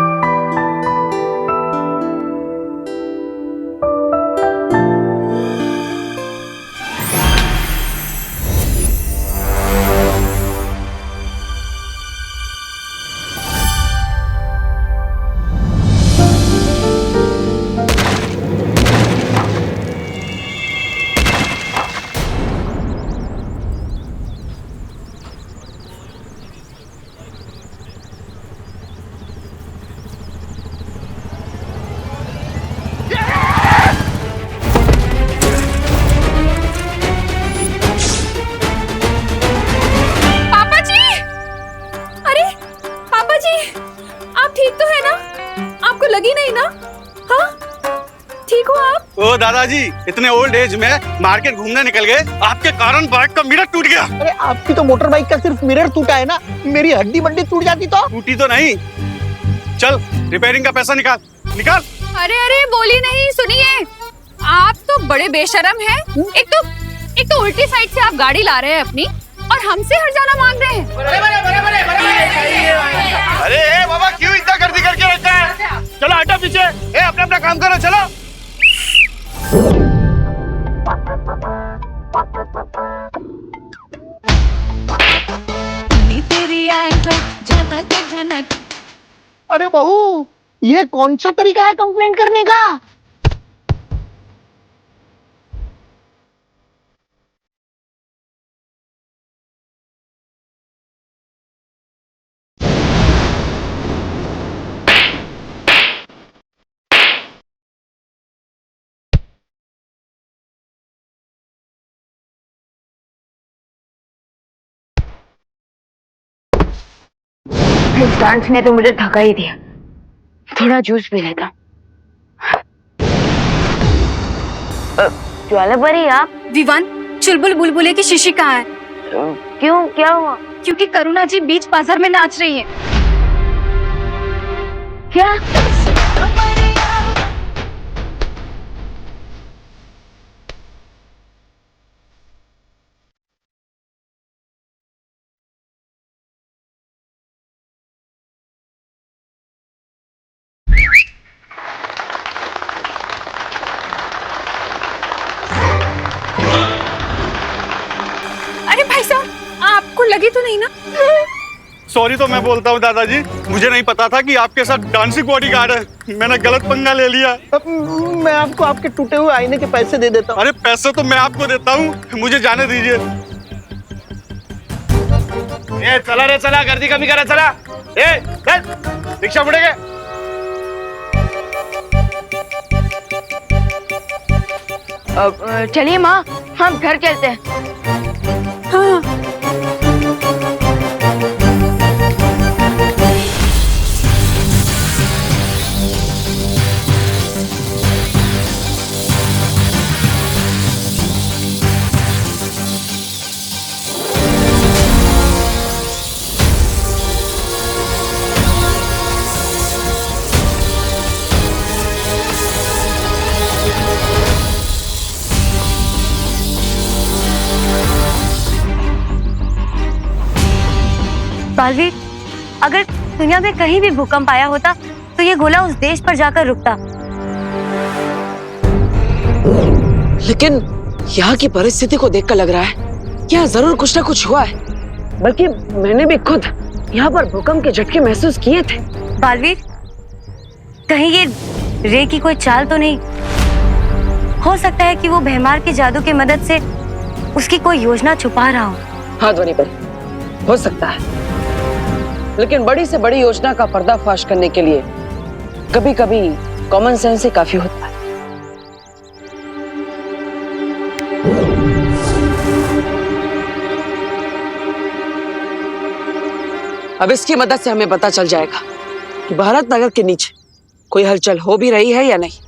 ठीक हो आप? ओ दादाजी, इतने ओल्ड एज में मार्केट घूमने निकल गए, आपके कारण बाइक का मिरर टूट गया। अरे आपकी तो मोटर बाइक का सिर्फ मिरर टूटा है ना, मेरी हड्डी बड्डी टूट जाती तो। टूटी तो नहीं। चल रिपेयरिंग का पैसा निकाल निकाल। अरे अरे बोली नहीं, सुनिए, आप तो बड़े बेशरम हैं। एक तो उल्टी साइड से आप गाड़ी ला रहे हैं अपनी, और हमसे हर्जाना मांग रहे हैं। अरे बाबा, क्यों इतना गर्दी करके रखा है? चलो हटो पीछे, अपना अपना काम करो, चलो। अरे बहू, ये कौन सा तरीका है कंप्लेंट करने का? इस डांस ने तो मुझे थका ही दिया, थोड़ा जूस पी लेता। ज्वाला परी, आप? विवान, चुलबुल बुलबुले की शिशी कहाँ है? क्यों, क्या हुआ? क्योंकि करुणा जी बीच बाजार में नाच रही है। क्या? अरे भाई साहब, आपको लगी तो नहीं ना? सॉरी तो मैं बोलता हूँ दादाजी, मुझे नहीं पता था कि आपके साथ डांसिंग बॉडीगार्ड है, मैंने गलत पंगा ले लिया। मैं आपको आपके टूटे हुए आईने के पैसे दे देता हूँ। अरे पैसे तो मैं आपको देता हूँ, मुझे जाने दीजिए। चला रे चला, गर्दी कमी करा, चला। चल रिक्शा मुड़ेगे। चलिए माँ, हम घर चलते हैं। हाँ। बालवीर, अगर दुनिया में कहीं भी भूकंप आया होता तो ये गोला उस देश पर जाकर रुकता। लेकिन यहाँ की परिस्थिति को देखकर लग रहा है यहाँ जरूर कुछ ना कुछ हुआ है, बल्कि मैंने भी खुद यहाँ पर भूकंप के झटके महसूस किए थे। बालवीर, कहीं ये रे की कोई चाल तो नहीं? हो सकता है कि वो भैमार के जादू की मदद से उसकी कोई योजना छुपा रहा हो। हाँ ध्वनि पर, हो सकता है, लेकिन बड़ी से बड़ी योजना का पर्दाफाश करने के लिए कभी कभी कॉमन सेंस ही काफी होता है। अब इसकी मदद से हमें पता चल जाएगा कि भारत नगर के नीचे कोई हलचल हो भी रही है या नहीं।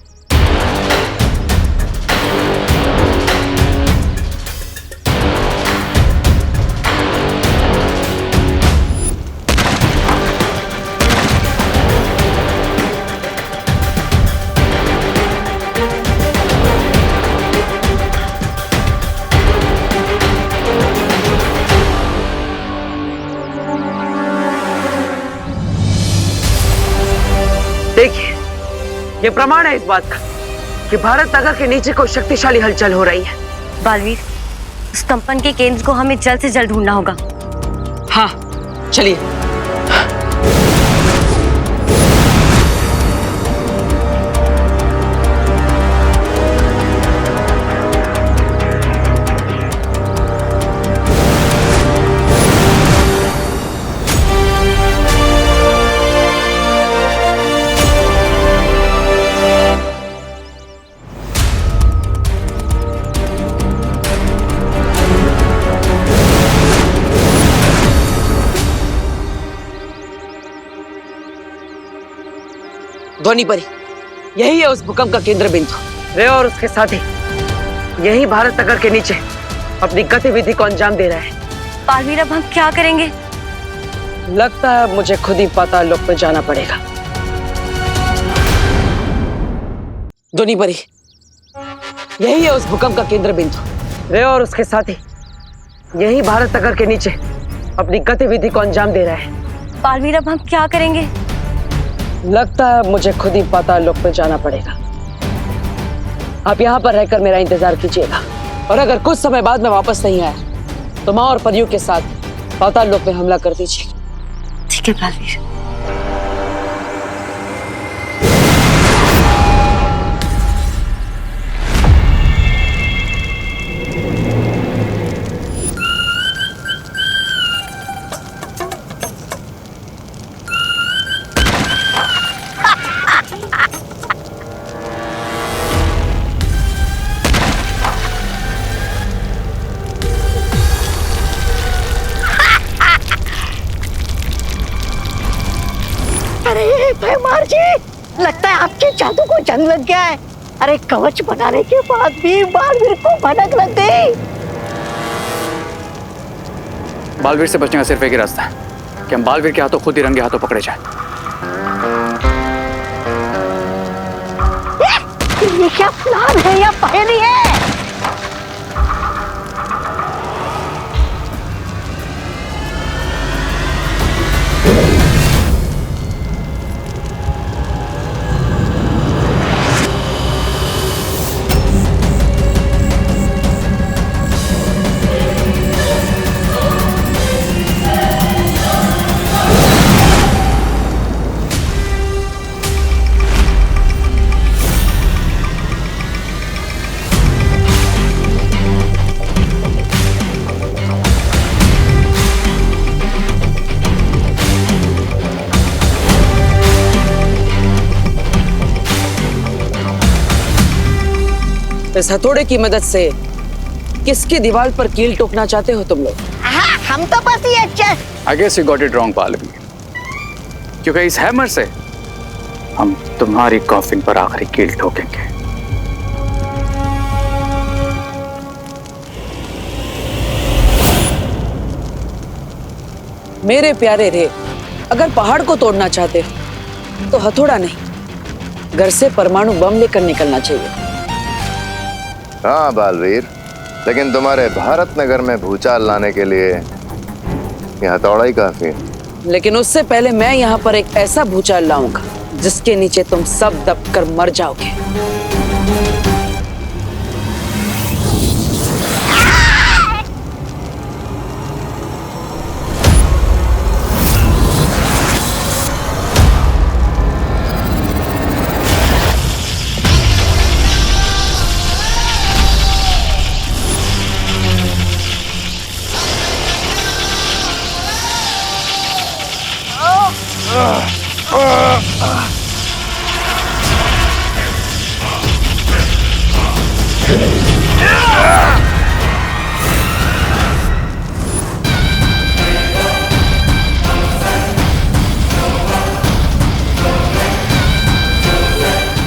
देखिए, ये प्रमाण है इस बात का कि भारत नगर के नीचे कोई शक्तिशाली हलचल हो रही है। बालवीर, उस कंपन के केंद्र को हमें जल्द से जल्द ढूंढना होगा। हाँ, चलिए। ध्वनि परी, यही है उस भूकंप का केंद्र बिंदु। रे और उसके साथी यही भारत नगर के नीचे अपनी गतिविधि को अंजाम दे रहा है। बालवीर अब हम क्या करेंगे? लगता है मुझे खुद ही पाताल लोक में जाना पड़ेगा। ध्वनि परी, यही है उस भूकंप का केंद्र बिंदु। रे और उसके साथी यही भारत नगर के नीचे अपनी गतिविधि को अंजाम दे रहा है। बालवीर अब हम क्या करेंगे? लगता है मुझे खुद ही पाताल लोक में जाना पड़ेगा। आप यहाँ पर रहकर मेरा इंतजार कीजिएगा, और अगर कुछ समय बाद में वापस नहीं आया तो माँ और परियों के साथ पाताल लोक में हमला कर दीजिए। ठीक है बालवीर। अरे भैमार जी, लगता है आपके जादू को जंग लग गया है। अरे कवच बनाने के बाद भी बालवीर को भनक लग गई। बालवीर से बचने का सिर्फ एक ही रास्ता है कि हम बालवीर के हाथों खुद ही रंगे हाथों पकड़े जाएं। ये क्या प्लान है या पहेली है? इस हथौड़े की मदद से किसकी दीवार पर कील ठोकना चाहते हो तुम लोग? हाँ, हम तो बस ये I guess you got it wrong, Baalveer, क्योंकि इस हैमर से हम तुम्हारी कॉफिन पर आखिरी कील ठोकेंगे। मेरे प्यारे रे, अगर पहाड़ को तोड़ना चाहते हो तो हथौड़ा नहीं, घर से परमाणु बम लेकर निकलना चाहिए। हाँ बालवीर, लेकिन तुम्हारे भारत नगर में भूचाल लाने के लिए यह हथौड़ा ही काफी है। लेकिन उससे पहले मैं यहाँ पर एक ऐसा भूचाल लाऊंगा जिसके नीचे तुम सब दबकर मर जाओगे।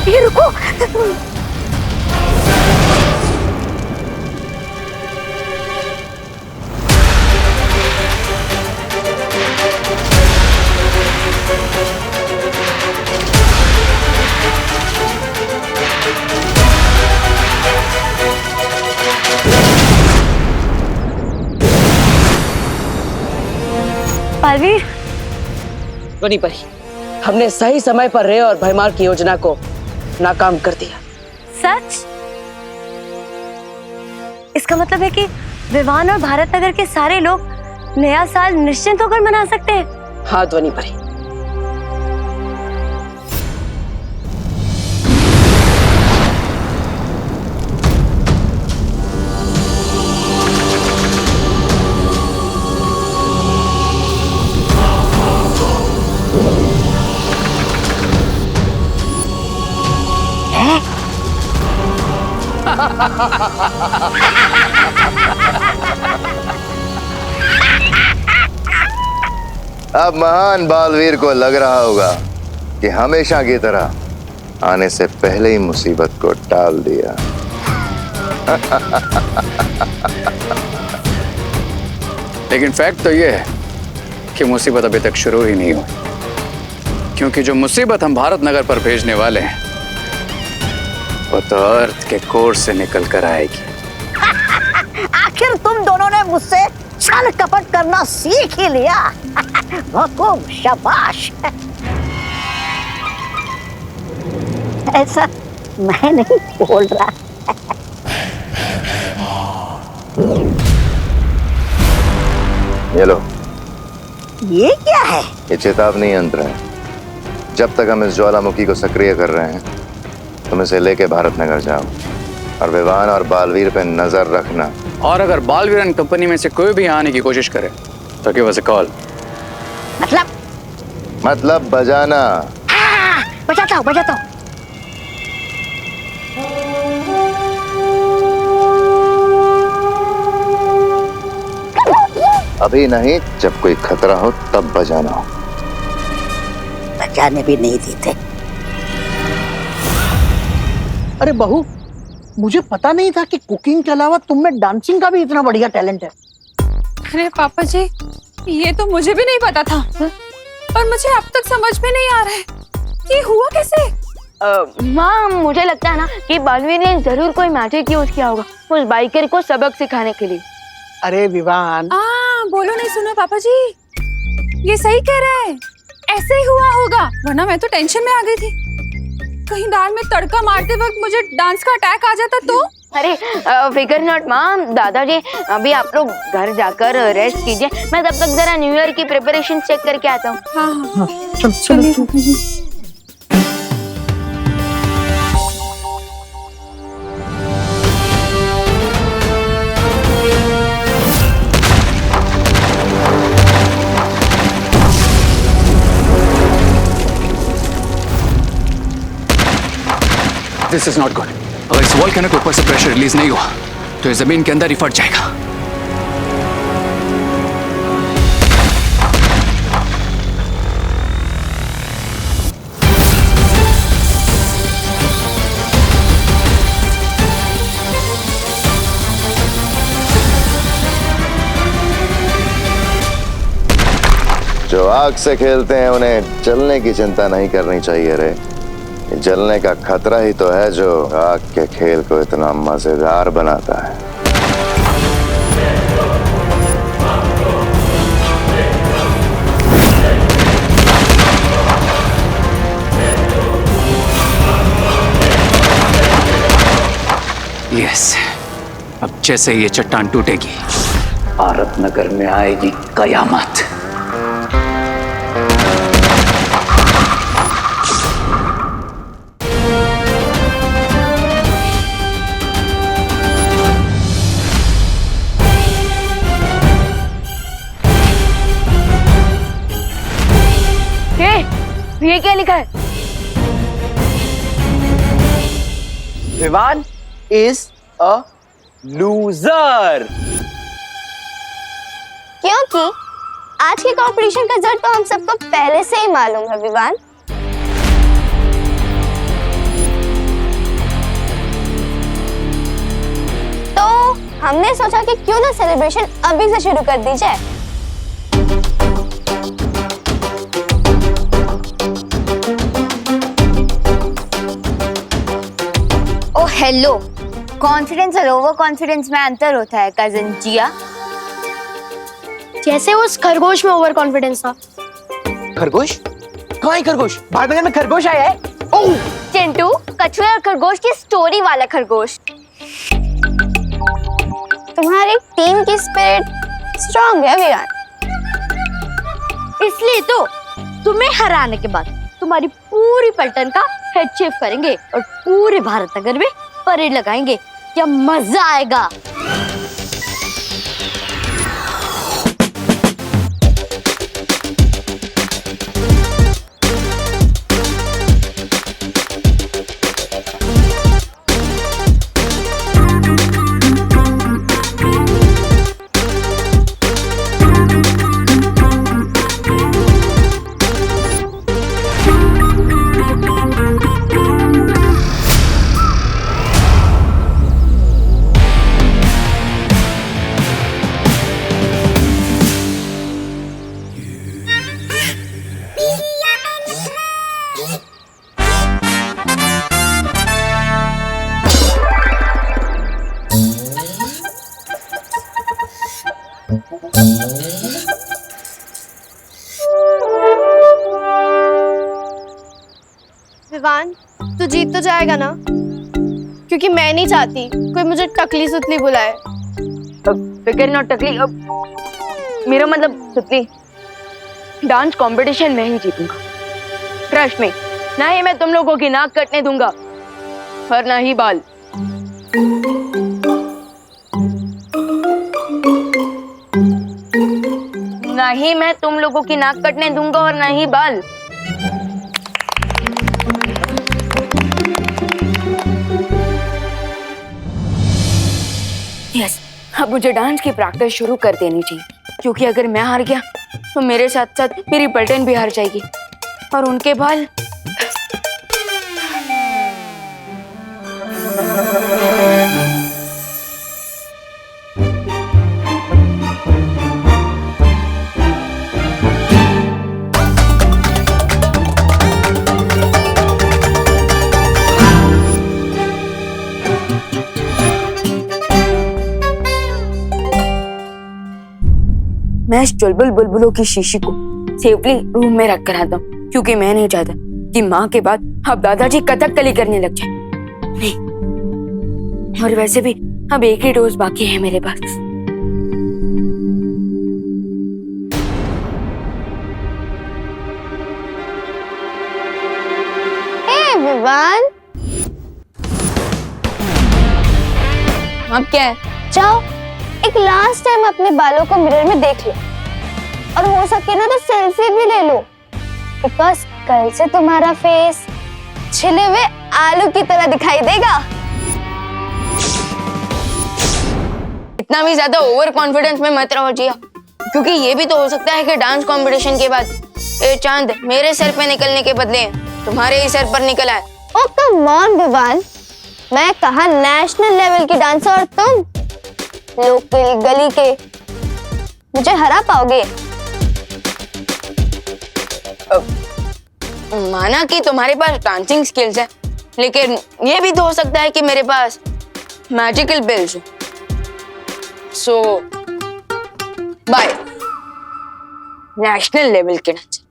ये रुको। बालवीर, ध्वनि परी, हमने सही समय पर रे और भैमार की योजना को नाकाम कर दिया। सच? इसका मतलब है कि विवान और भारत नगर के सारे लोग नया साल निश्चिंत होकर मना सकते हैं। हाँ ध्वनि परी। अब महान बालवीर को लग रहा होगा कि हमेशा की तरह आने से पहले ही मुसीबत को टाल दिया। लेकिन फैक्ट तो ये है कि मुसीबत अभी तक शुरू ही नहीं हुई, क्योंकि जो मुसीबत हम भारत नगर पर भेजने वाले हैं वो तो अर्थ के कोर से निकल कर आएगी। आखिर तुम दोनों ने मुझसे छल कपट करना सीख ही लिया। खूब शाबाश। ऐसा मैं नहीं बोल रहा। ये लो, ये क्या है? ये चेतावनी यंत्र है। जब तक हम इस ज्वालामुखी को सक्रिय कर रहे हैं तुम इसे लेके भारत नगर जाओ और विवान और बालवीर पे नजर रखना। और अगर बालवीर एंड कंपनी में से कोई भी आने की कोशिश करे तो गिव अस अ कॉल। मतलब बजाना। बजाता हूँ बजाता हूँ। अभी नहीं, जब कोई खतरा हो तब बजाना हो। बजाने भी नहीं देते। अरे बहू, मुझे पता नहीं था कि कुकिंग के अलावा तुम में डांसिंग का भी इतना बढ़िया टैलेंट है। अरे पापा जी, ये तो मुझे भी नहीं पता था। और मुझे अब तक समझ में नहीं आ रहा है कि हुआ कैसे। माँ, मुझे लगता है ना कि बालवीर ने जरूर कोई मैजिक यूज किया होगा उस बाइकर को सबक सिखाने के लिए। अरे विवान, बोलो नहीं सुना पापा जी, ये सही कह रहे हैं। ऐसे ही हुआ होगा, वरना मैं तो टेंशन में आ गई थी। कहीं दाल में तड़का मारते वक्त मुझे डांस का अटैक आ जाता तो। अरे फिकर नॉट माँ, दादाजी अभी आप लोग घर जाकर रेस्ट कीजिए। मैं तब तक जरा न्यू ईयर की प्रिपरेशन चेक करके आता हूँ। हाँ। चलिए पापा जी। This is not good. अगर इस वॉल्केनो के ऊपर से प्रेशर रिलीज नहीं हुआ तो ये जमीन के अंदर ही फट जाएगा। जो आग से खेलते हैं उन्हें जलने की चिंता नहीं करनी चाहिए रे। जलने का खतरा ही तो है जो आग के खेल को इतना मजेदार बनाता है। यस, अब जैसे ये चट्टान टूटेगी भारत नगर में आएगी कयामत। ये क्या लिखा है? Vivaan is a loser. क्योंकि आज के कंपटीशन का रिजल्ट तो हम सबको पहले से ही मालूम है विवान। तो हमने सोचा कि क्यों ना सेलिब्रेशन अभी से शुरू कर दी जाए। हेलो, कॉन्फिडेंस और ओवर कॉन्फिडेंस में अंतर होता है कजन जिया। जैसे उस खरगोश में ओवर कॉन्फिडेंस था। खरगोश? कहाँ है खरगोश? भारत नगर में खरगोश आया है? ओह! चिंटू, कछुए और खरगोश की स्टोरी वाला खरगोश। तुम्हारी टीम की स्पिरिट स्ट्रांग है विराट, इसलिए तो तुम्हें हराने के बाद तुम्हारी पूरी पलटन का हेड शेफ करेंगे और पूरे भारत नगर में परेड लगाएंगे। क्या मजा आएगा। विवान, तू जीत तो जाएगा ना? क्योंकि मैं नहीं चाहती कोई मुझे टकली सुतली बुलाए। फिकर नॉट टकली, मेरा मतलब सुतली, डांस कंपटीशन में ही जीतूंगा। ट्रस्ट में, ना ही मैं तुम लोगों की नाक कटने दूंगा और ना ही बाल। ना ही मैं तुम लोगों की नाक कटने दूंगा और ना ही बाल। यस, अब मुझे डांस की प्रैक्टिस शुरू कर देनी चाहिए, क्योंकि अगर मैं हार गया तो मेरे साथ साथ मेरी पलटन भी हार जाएगी और उनके बाल। मैं इस चुलबुल बुलबुलों की शीशी को सेफली रूम में रख कर आता हूँ, क्योंकि मैं नहीं चाहता कि माँ के बाद अब दादाजी कथकली करने लग जाए। नहीं, और वैसे भी अब एक ही डोज बाकी है मेरे पास। विवान, अब क्या है? जाओ एक लास्ट टाइम अपने बालों को मिरर में देख लो, और हो सके ना तो सेल्फी भी ले लो, बिकॉज कल से तुम्हारा फेस छिले हुए आलू की तरह दिखाई देगा। इतना भी ज्यादा ओवर कॉन्फिडेंस में मत रहो जिया, क्योंकि ये भी तो हो सकता है कि डांस कंपटीशन के बाद ये चांद मेरे सर पे निकलने के बदले तुम्हारे ही सर पर निकल आए। ओ कम ऑन विवान, मैं कहा नेशनल लेवल की डांसर और तुम लोकल गली के, मुझे हरा पाओगे? माना कि तुम्हारे पास डांसिंग स्किल्स है, लेकिन ये भी तो हो सकता है कि मेरे पास मैजिकल बिल्स हो। सो बाय नेशनल लेवल के डांसर।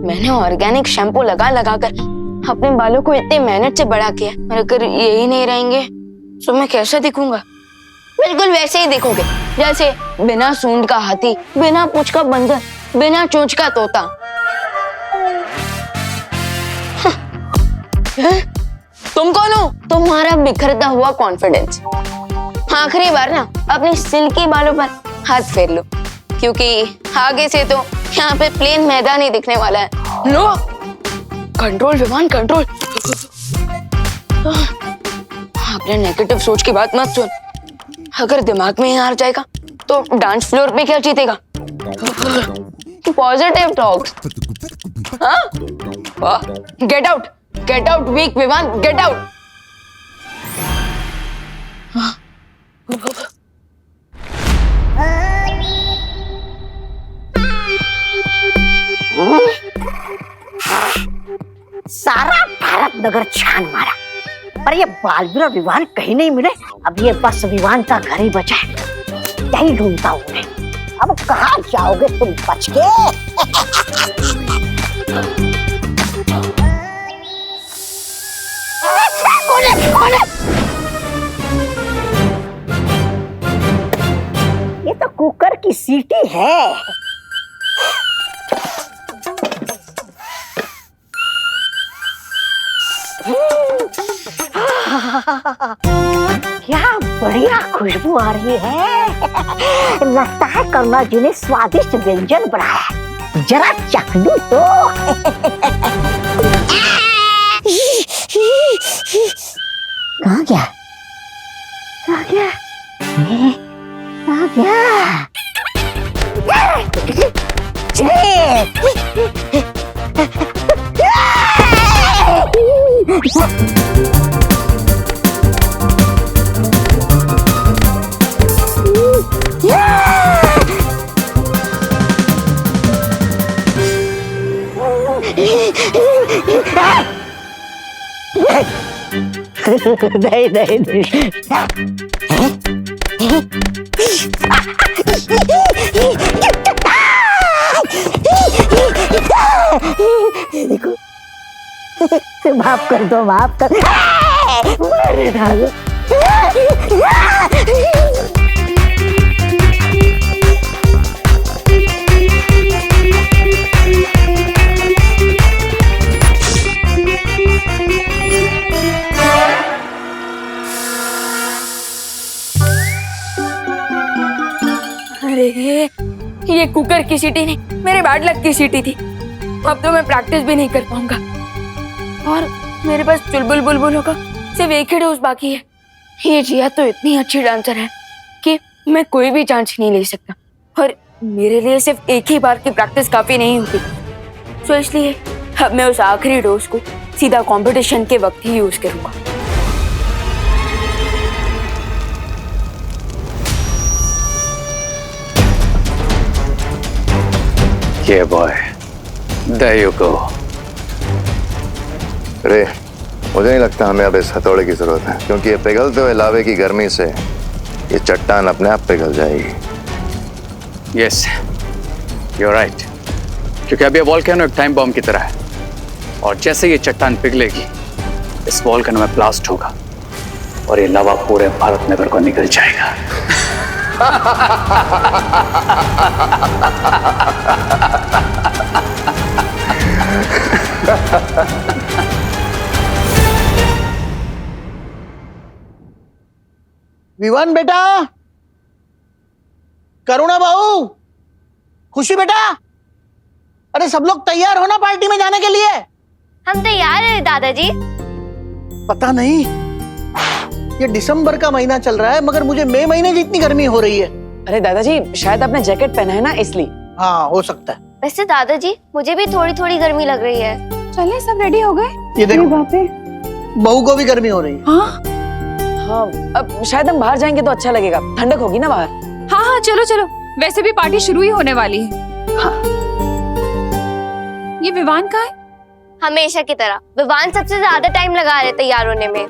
मैंने ऑर्गेनिक शैम्पू लगा लगा कर अपने बालों को इतनी मेहनत से बड़ा किया, और अगर यही नहीं रहेंगे तो मैं कैसा दिखूंगा? बिल्कुल वैसे ही दिखोगे जैसे बिना सूंड का हाथी, बिना पूंछ का बंदर, बिना चोंच का तोता। तुम कौन हो? तुम्हारा बिखरता हुआ कॉन्फिडेंस। आखिरी बार ना अपने सिल्की बालों पर हाथ फेर लो, क्योंकि आगे से तो यहाँ पे प्लेन मैदान ही दिखने वाला है। लो, कंट्रोल विवान, कंट्रोल। अपने नेगेटिव सोच की बात मत सुन, अगर दिमाग में ही हार जाएगा तो डांस फ्लोर पे क्या जीतेगा? Positive talks. हाँ, get out week Vivan, get out. सारा भारत नगर छान मारा, पर ये बालवीर और विवान कहीं नहीं मिले। अब ये बस विवान का घर ही बचा है, यही ढूंढता हूँ मैं। अब कहाँ जाओगे तुम बच के? ये तो कुकर की सीटी है। क्या बढ़िया खुशबू आ रही है। लगता है करुणा जी ने स्वादिष्ट व्यंजन बनाया है, जरा चख लूं तो। कहाँ गया? कहाँ गया? कहाँ गया? नहीं नहीं नहीं। देखो, माफ कर दो, माफ कर। मारे डालो। अरे ये कुकर की सीटी नहीं, मेरे बैड लक की सीटी थी। अब तो मैं प्रैक्टिस भी नहीं कर पाऊंगा और मेरे पास चुलबुल बुलबुल होगा सिर्फ एक ही डोज बाकी है। ये जिया तो इतनी अच्छी डांसर है कि मैं कोई भी चांस नहीं ले सकता और मेरे लिए सिर्फ एक ही बार की प्रैक्टिस काफी नहीं होती। तो इसलिए अब मैं उस आखिरी डोज को सीधा कंपटीशन के वक्त ही यूज करूंगा। Yeah, boy. There you go. रे, मुझे नहीं लगता हमें अब इस हथौड़े की जरूरत है, क्योंकि ये पिघलते हुए लावे की गर्मी से ये चट्टान अपने आप पिघल जाएगी। Yes, you're right. क्योंकि अब ये वॉल्केनो एक टाइम बॉम्ब की तरह है और जैसे ये चट्टान पिघलेगी, इस वॉल्केनो में ब्लास्ट होगा और ये लावा पूरे भारत नगर को निकल जाएगा। विवान बेटा, करुणा बहू, खुशी बेटा, अरे सब लोग तैयार हो ना पार्टी में जाने के लिए? हम तैयार हैं दादाजी। पता नहीं, ये दिसंबर का महीना चल रहा है मगर मुझे मई महीने जितनी गर्मी हो रही है। अरे दादाजी, शायद आपने जैकेट पहना है ना, इसलिए। हाँ, हो सकता है। वैसे दादाजी, मुझे भी थोड़ी थोड़ी गर्मी लग रही है। चले, सब रेडी हो गए? ये देखो, बहू को भी गर्मी हो रही है। हाँ हाँ, अब शायद हम बाहर जाएंगे तो अच्छा लगेगा, ठंडक होगी ना बाहर। हाँ हाँ, चलो चलो, वैसे भी पार्टी शुरू ही होने वाली है। हाँ। ये विवान का है? हमेशा की तरह विवान सबसे ज्यादा टाइम लगा रहे तैयार होने में।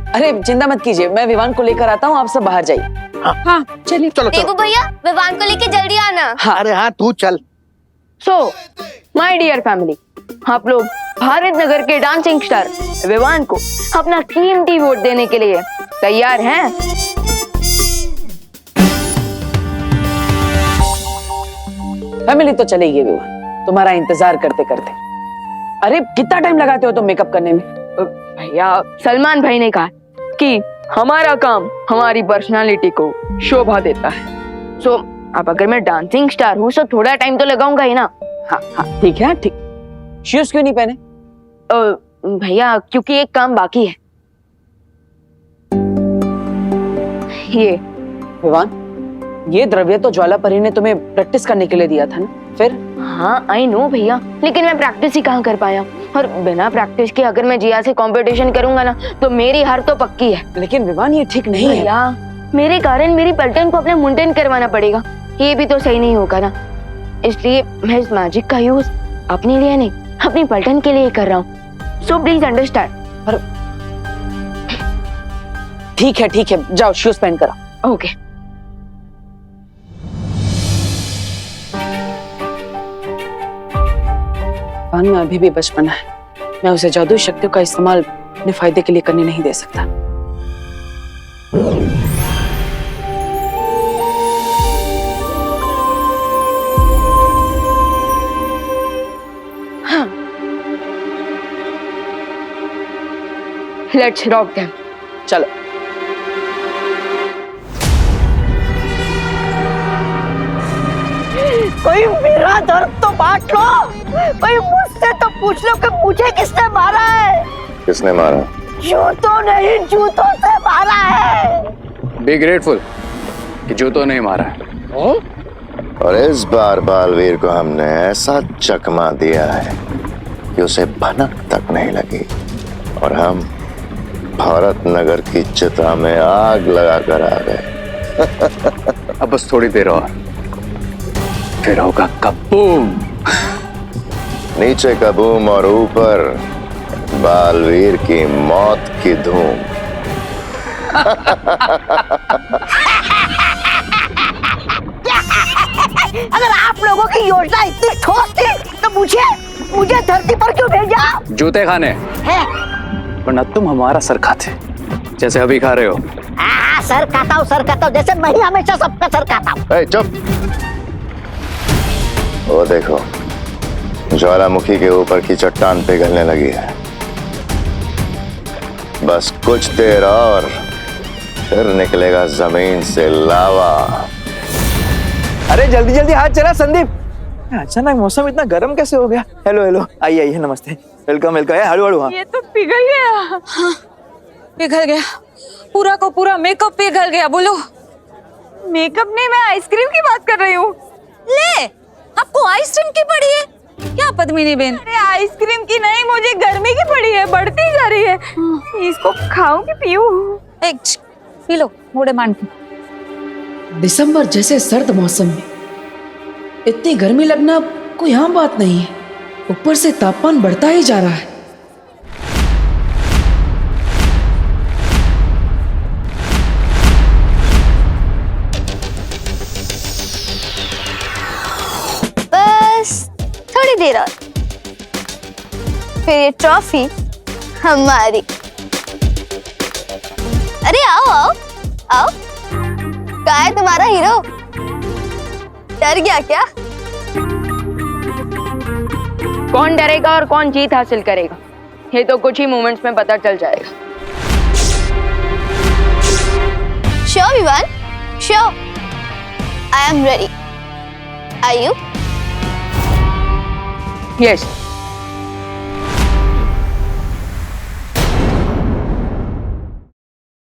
अरे चिंता मत कीजिए, मैं विवान को लेकर आता हूँ, आप सब बाहर जाइए। हाँ चलिए। चलो देवू भैया, विवान को लेके जल्दी आना। हाँ, अरे हाँ, तू चल। सो माय डियर फैमिली, आप लोग भारत नगर के डांसिंग स्टार विवान को अपना कीमती वोट देने के लिए तैयार हैं? फैमिली तो चलेगी विवान, तुम्हारा इंतजार करते करते। अरे कितना टाइम लगाते हो तुम मेकअप करने में? भैया, सलमान भाई ने कहा कि हमारा काम हमारी पर्सनालिटी को शोभा देता है। सो अब अगर मैं डांसिंग स्टार हूँ तो थोड़ा टाइम तो लगाऊंगा ही ना। हाँ हाँ, ठीक है, ठीक। शूज क्यों नहीं पहने? भैया, क्योंकि एक काम बाकी है। ये विवान, ये द्रव्य तो ज्वालापरी ने तुम्हें प्रैक्टिस करने के लिए दिया था ना, फिर? हाँ आई नो भैया, लेकिन मैं प्रैक्टिस ही कहाँ कर पाया और बिना प्रैक्टिस के अगर मैं जिया से कंपटीशन करूंगा ना तो मेरी हार तो पक्की है। लेकिन विवान, ये ठीक नहीं है। भैया, मेरे कारण मेरी पलटन को अपने मुंडन करवाना पड़ेगा, ये भी तो सही नहीं होगा ना। इसलिए मैं इस मैजिक का यूज अपने लिए नहीं, अपनी पलटन के लिए कर रहा हूँ। So please understand. ठीक है, जाओ शूज पहन कर आओ। ओके। विवान में अभी भी बचपना है, मैं उसे जादुई शक्तियों का इस्तेमाल अपने फायदे के लिए करने नहीं दे सकता। Let's rock them. चलो। कोई मेरा दर्द तो बांट लो, कोई मुझसे तो पूछ लो कि मुझे किसने मारा है। किसने मारा? जूतों नहीं, जूतों से मारा है। बी ग्रेटफुल कि जूतों नहीं मारा है। और इस बार बालवीर को हमने ऐसा चकमा दिया है कि उसे भनक तक नहीं लगी और हम भारत नगर की चिता में आग लगाकर आ गए। अब बस थोड़ी देर और, फिर होगा कबूम। नीचे कबूम और ऊपर बालवीर की मौत की धूम। अगर आप लोगों की योजना इतनी ठोस थी तो मुझे धरती पर क्यों भेजा? जूते खाने है? वरना तुम हमारा सर खाते जैसे अभी खा रहे हो। सर खाता हूँ जैसे मैं ही हमेशा सबका सर खाता हूँ। चुप। वो देखो ज्वालामुखी के ऊपर की चट्टान पिघलने लगी है। बस कुछ देर और फिर निकलेगा जमीन से लावा। अरे जल्दी जल्दी हाथ चला संदीप। अचानक मौसम इतना गर्म कैसे हो गया? हेलो हेलो, आइए आइए, नमस्ते, वेलकम वेलकम। हड़ू हड़ू। हाँ ये तो पिघल गया। हाँ, पिघल गया, पूरा को पूरा मेकअप पिघल गया। बोलो। मेकअप नहीं, मैं आइसक्रीम की बात कर रही हूँ। ले, आपको आइसक्रीम की पड़ी है क्या पद्मिनी बेन? अरे आइसक्रीम की नहीं, मुझे गर्मी की पड़ी है, बढ़ती जा रही है। इसको खाऊं कि पीऊं? पी लो, मोड़े मान के। दिसंबर जैसे सर्द मौसम में इतनी गर्मी लगना कोई आम बात नहीं है। ऊपर से तापमान बढ़ता ही जा रहा है। बस थोड़ी देर और, फिर ये ट्रॉफी हमारी। अरे आओ आओ आओ। कहाँ है तुम्हारा हीरो? डर गया क्या? कौन डरेगा और कौन जीत हासिल करेगा ये तो कुछ ही मोमेंट्स में पता चल जाएगा। Sure Vivaan, sure. I am ready. Are you? Yes.